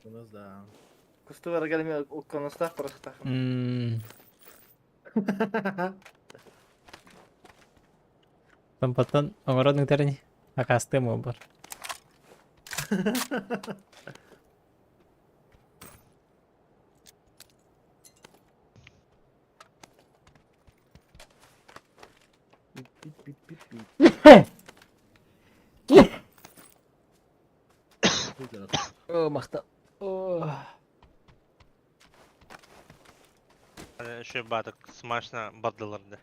Bunu da. Kustu var gelmiyor o konusta bıraktı. Tempatan orang ntar nih. Akaste mau bar. Oh makta. Oh. Hani şey badık. Smash'na badılırdı.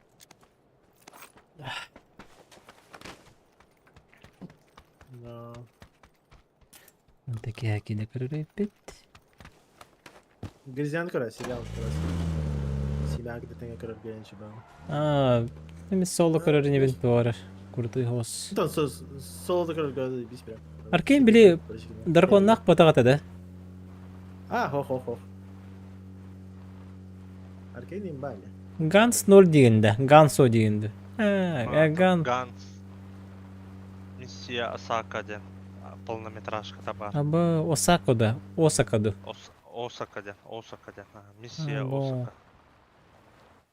No. Такие акиды репет. Грязян кора, сериал кора. Silah gibi tenge kırıp genç ben. Temiz solo kararı ne bilip doğrar. Kurdu hos. Então, solo kırıp gözü bir bira. Arkayın bile Darkon nak patagata da. Ah, ho. Arkayın bale. Gans 0 diyende. Gans o diyende. Gans. Ганс. Миссия Осакаде. Полнометражка бар. Аба Осако'da. Osaka'da. Осакаде. Миссия Ha, bu. Осака.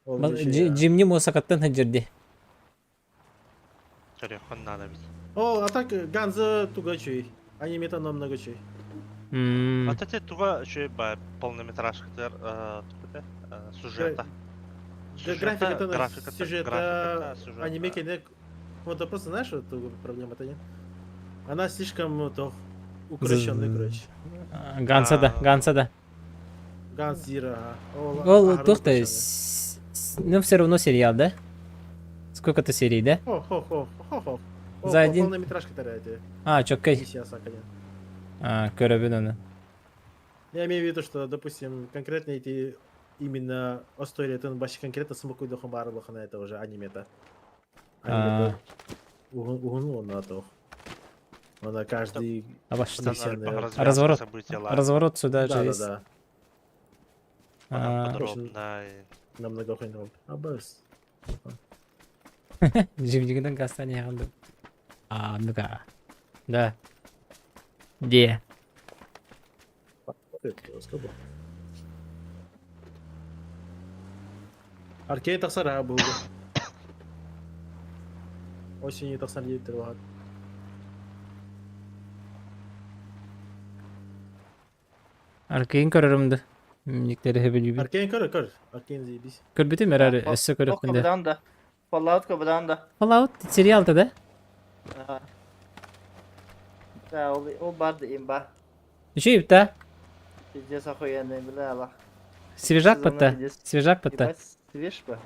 Oldu şey ya. Jimnim Osaka'dan hacırdı. Телефон надо бить. О, а так Ганза тугачей. Они метаном многочей. А то те туга şey бар полнометражка сюжета. Графика сюжета. сюжета аниме кине. Вот просто знаешь, вот проблема-то нет. Она слишком то укращенная, короче. Ганса да. Ганс Зира. Ол, тухта, ну все равно сериал, да? Сколько-то серий, да? Хо. За один- Полнометражка тарайте. Çok kay. Миссия Осака, нет. Köröbün onu. Я имею в виду, что, допустим, конкретно эти именно история, это башки конкретно смогу дохом барлыха на это уже аниме-то. Угну на то. Она каждый... Başta. Естественно. Разворот. События, Разворот сюда же есть. Да. Подробно. На многоходном. Абас. Живдигden gazeteye aldım. Nuka. Да. Где? Аркейн тахсар был. Осенью тахсар директор вагат. Arkayın körürümdü. Mimlikleri hebel gibi. Аркейн көр. Аркейн заебись. Körbütü merarı esse körüpünde. Kapıdan da. Fallout kapıdan da. Fallout serialda da. Aha. Ya o bardı imba. Еще да? Пиздец охуенный, бля, лах. Свежак Сезонный подта. пиздец. Свежак подта. Ебать, свеж бы.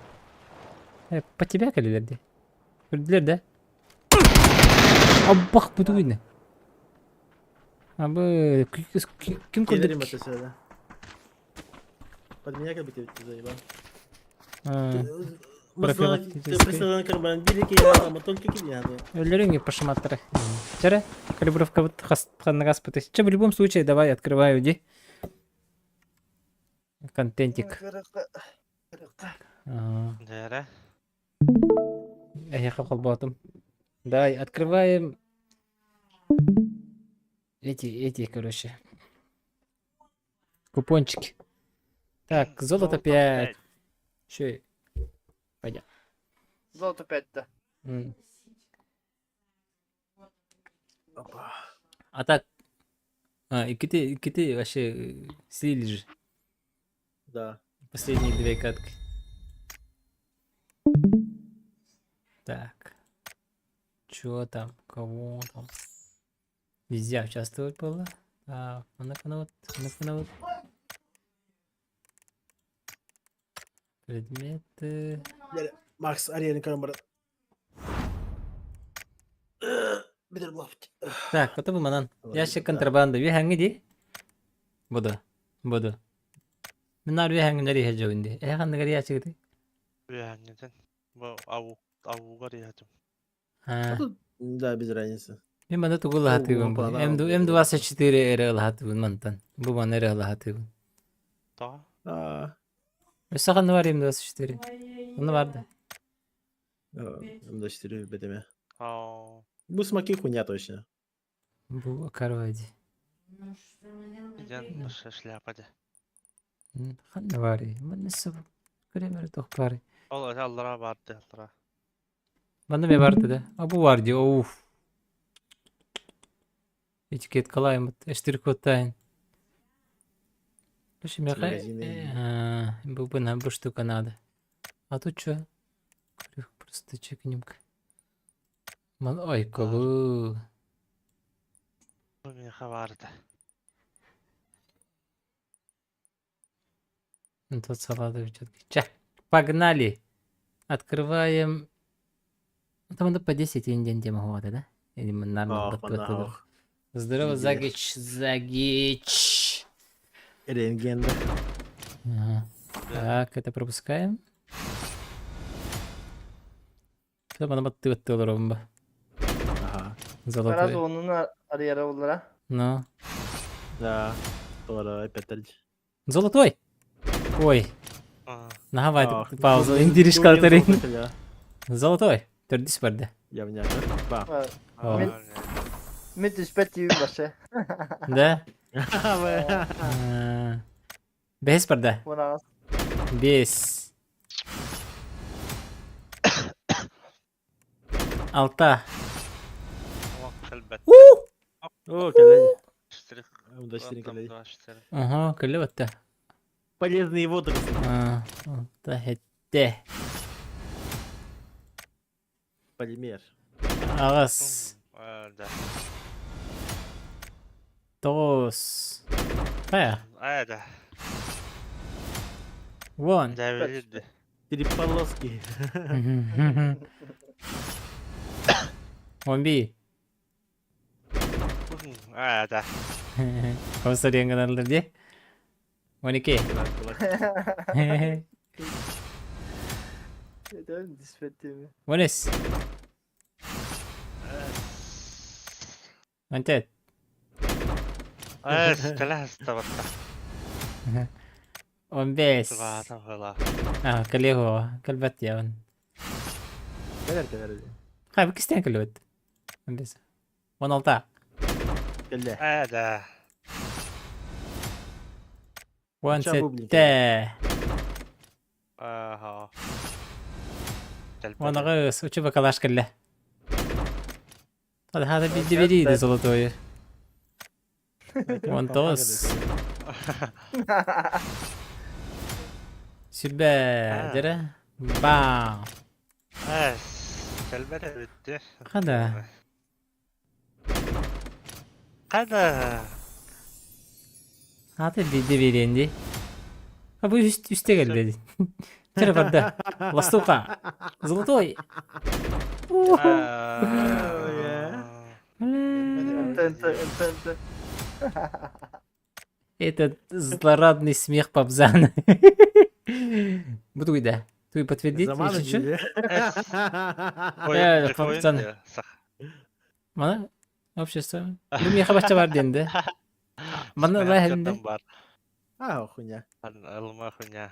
По тебя калилерди. Күрдүлөр да? Аббах бутуйны. Абы ким Gelirim күрдүк? ötesine. Под меня как бы ты заебал. Профилактический. Ты представляешь, как бы великий я, а только какие надо. Өллөрүңү пошматтыры. Чара, калибровка вот ханнагас пытыш. В любом случае, давай открываю, ди. Контентик. Дере. Я колботом. Давай, открываем. Эти, короче. Купончики. Так, золото 5. Че? Пойдем. Золото 5-то. А так. И вообще слили же. Да. Последние 2 катки. Так. Чё там? Кого там? Везде участвовать было. Так, ну-ка, вот. Предметы. Макс, Ариен Камбар. Бедер лафт. Так, это манан. Ой, Ящик да. контрабанда. Ви ханги ди? Буду. Минар ви ханги нари хажо инди. Хан нари ящик ди? Üyengiden. Bu avugar yadım. Ha. Да, без разницы. Мен мана тугул хатыбын. М24 эре лахатыбын мантан. Бу мана эре лахатыбын. Da. Өсахан бар М24. Оны барды. М24 бедеме. Aa. Bu смоки хуйня точно. Бу карвади. Giden başı şляпады. Ханна бари. Мана саб. Кремер тохпари. Ol allara vardı allara. Банда ме барды да. А бу бар ди. Оуф. Этикет калаймыт. Эштир коттайн. Слушай, меня Магазины. был бы на штука надо. А тут чё? Просто чекнем-ка. Ой, кого? Bu meha vardı. Тут салаты чё? Погнали. Открываем. Там надо по 10 индиан тема хватит, да? Или мы нормально. Здорово, Загич. Рентген. Ага. Так, это пропускаем. Что мы на ромба? Ага. Biraz Золотой. onun araya onlara. Ну. Да. Тоже опять тарди. Золотой! Ой, Aa. нагавай паузу. İndiriş kaltarayım. Ya. Золотой. Төрдіс барды. Явняк. Ба. Ha, О. Min- Müthiş gibi başı. Да? Бес барды. Buna Бес. Алта. Ama kalbet. О, коллеги. İştirik. Удачный коллеги. Ага, кілі бітті. Полезные водоросли. Алта хетте. Полимер. Ағыз. Öyle. Тоғыз. Қая? Öyle. Вон. Devirdi. Три полоски. 11. Öyle. Осы реңгін де. 12. neden nispetimi? 13. 14. Evet, ثلاث طبقات. 15. طبعا والله. كليه كلبت يا ون. Kadar. خايف كستين كلبت. 16. Калля. هذا 16. ها وانا غيس وشوف كلاش كله. هذا بدي بدي زلطوي. وانتوس. شبا درا. بام. كلبة بدي هذا Қайда? Аты биде беренди. А bu üste geldi. Şöyle barda. Ластука. Золотой. Энте. Этот злорадный смех Пабзана. Буду да. Ты подтвердить, Заманы если что? дейді. Иә, Ойын пацан. де, сақ. Мана общество. Bu miyaka bahçe var dendi. Bana Смеян да хәлінде. каттан бар. А, хуйня. Алма хуйня.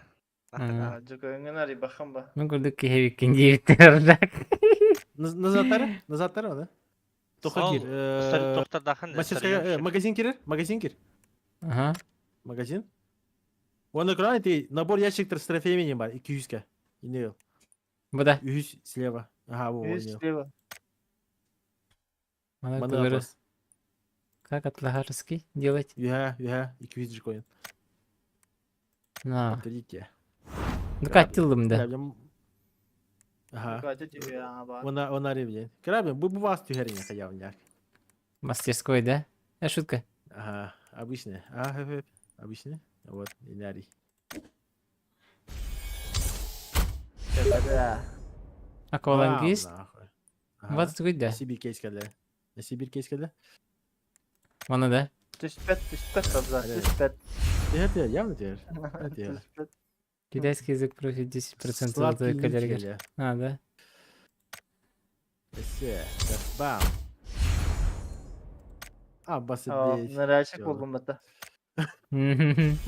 Жука ыңына бахам ба. Мен көрдік кехевиккен дейіктер. Назаттары оны. Тоқа Сол, кир. сәл тоқтардақан. Мастерская, магазин кирер? Магазин кир. Ага. Магазин. Оны край ты набор ящиктер с трофеями бар. 200-ке. Инейл. Bu da. 100 слева. Ага, во, инейл. Слева. Bana Мана говорю, вопрос. как атлахарский делать? Юха, 200 же коин. На. Повторите. Ну как тылым да. Крабим. Ага. Катя тебе ба. Она ревне. Крабим, bu вас тюхерин хаявняк. Мастерской, да? Шутка. Ага, обычные. Ага, обычные. Вот, инарий. Да. Аквалан гист. Вот. Вот такой да. Сибирь кейс келді. Сибирь кейс келді. Оны да. Түспет Пабзан. Алло. Түспет. Тегер, явно тегер. Тегер. Түспет. Китайский язык профит 10% золотой калорий. А, да. Все, бам. А, басы Aa, бейт. наращик Всё. buldum hatta. Кой.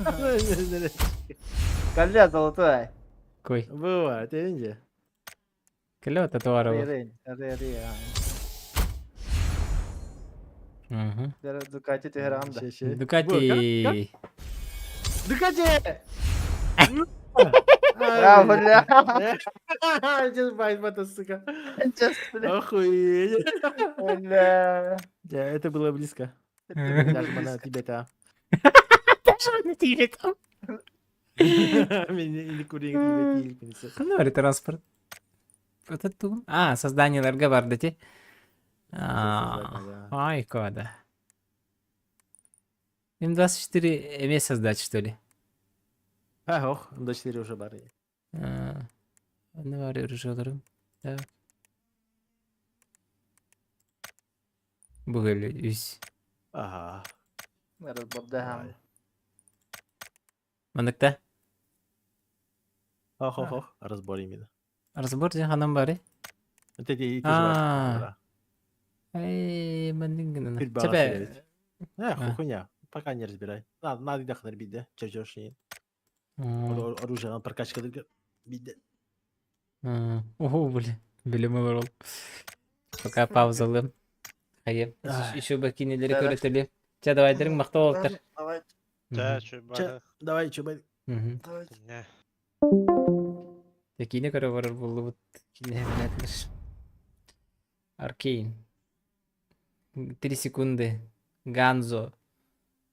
Калля золотой. Бывает, ты видишь? Клёво татуарова. Рери. Угу. Дукати тегерамда. Дукати. Дукати! А, бля. Сейчас бать, бата, сука. Сейчас, бля. Охуеть. Бля. Да, это было близко. Даже на тебе-то. Даже на тебе там. Или курение тебе Ханори транспорт. Вот это. А, создание энергобарда те. да. Ай, кода. Им 24 эмес создать, что ли? А, ох, до 4 уже бары. Ne var yarışıyorlarım? Evet. Bu böyle 100. Ага. Разбавдаем. Manıkta. Ох, ох, ох. Разбор именно. Разбор же hanım bari. Вот эти А. тоже. Ey, manık Пить gına. баланс Çepe. верить. Хуйня. Пока не разбирай. Надо дохнуть бить, да? Чё не. Оружие, прокачка бить, да? Oho böyle. Bölümü var ol. Пока паузалım. Hayır. Ай. Şu makineleri Evet. öğretelim. Ça давай дырың мақта болтыр. Давай. Жа, чөй Чё, бары. давай, чё, бать? Давай. Не. Tekine göre varır buldu bu. Kine hemenetler. Аркейн. 3 секунды. Ганзо.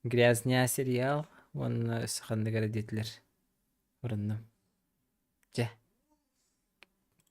Грязня сериал. Он саханды городителер. Орынным.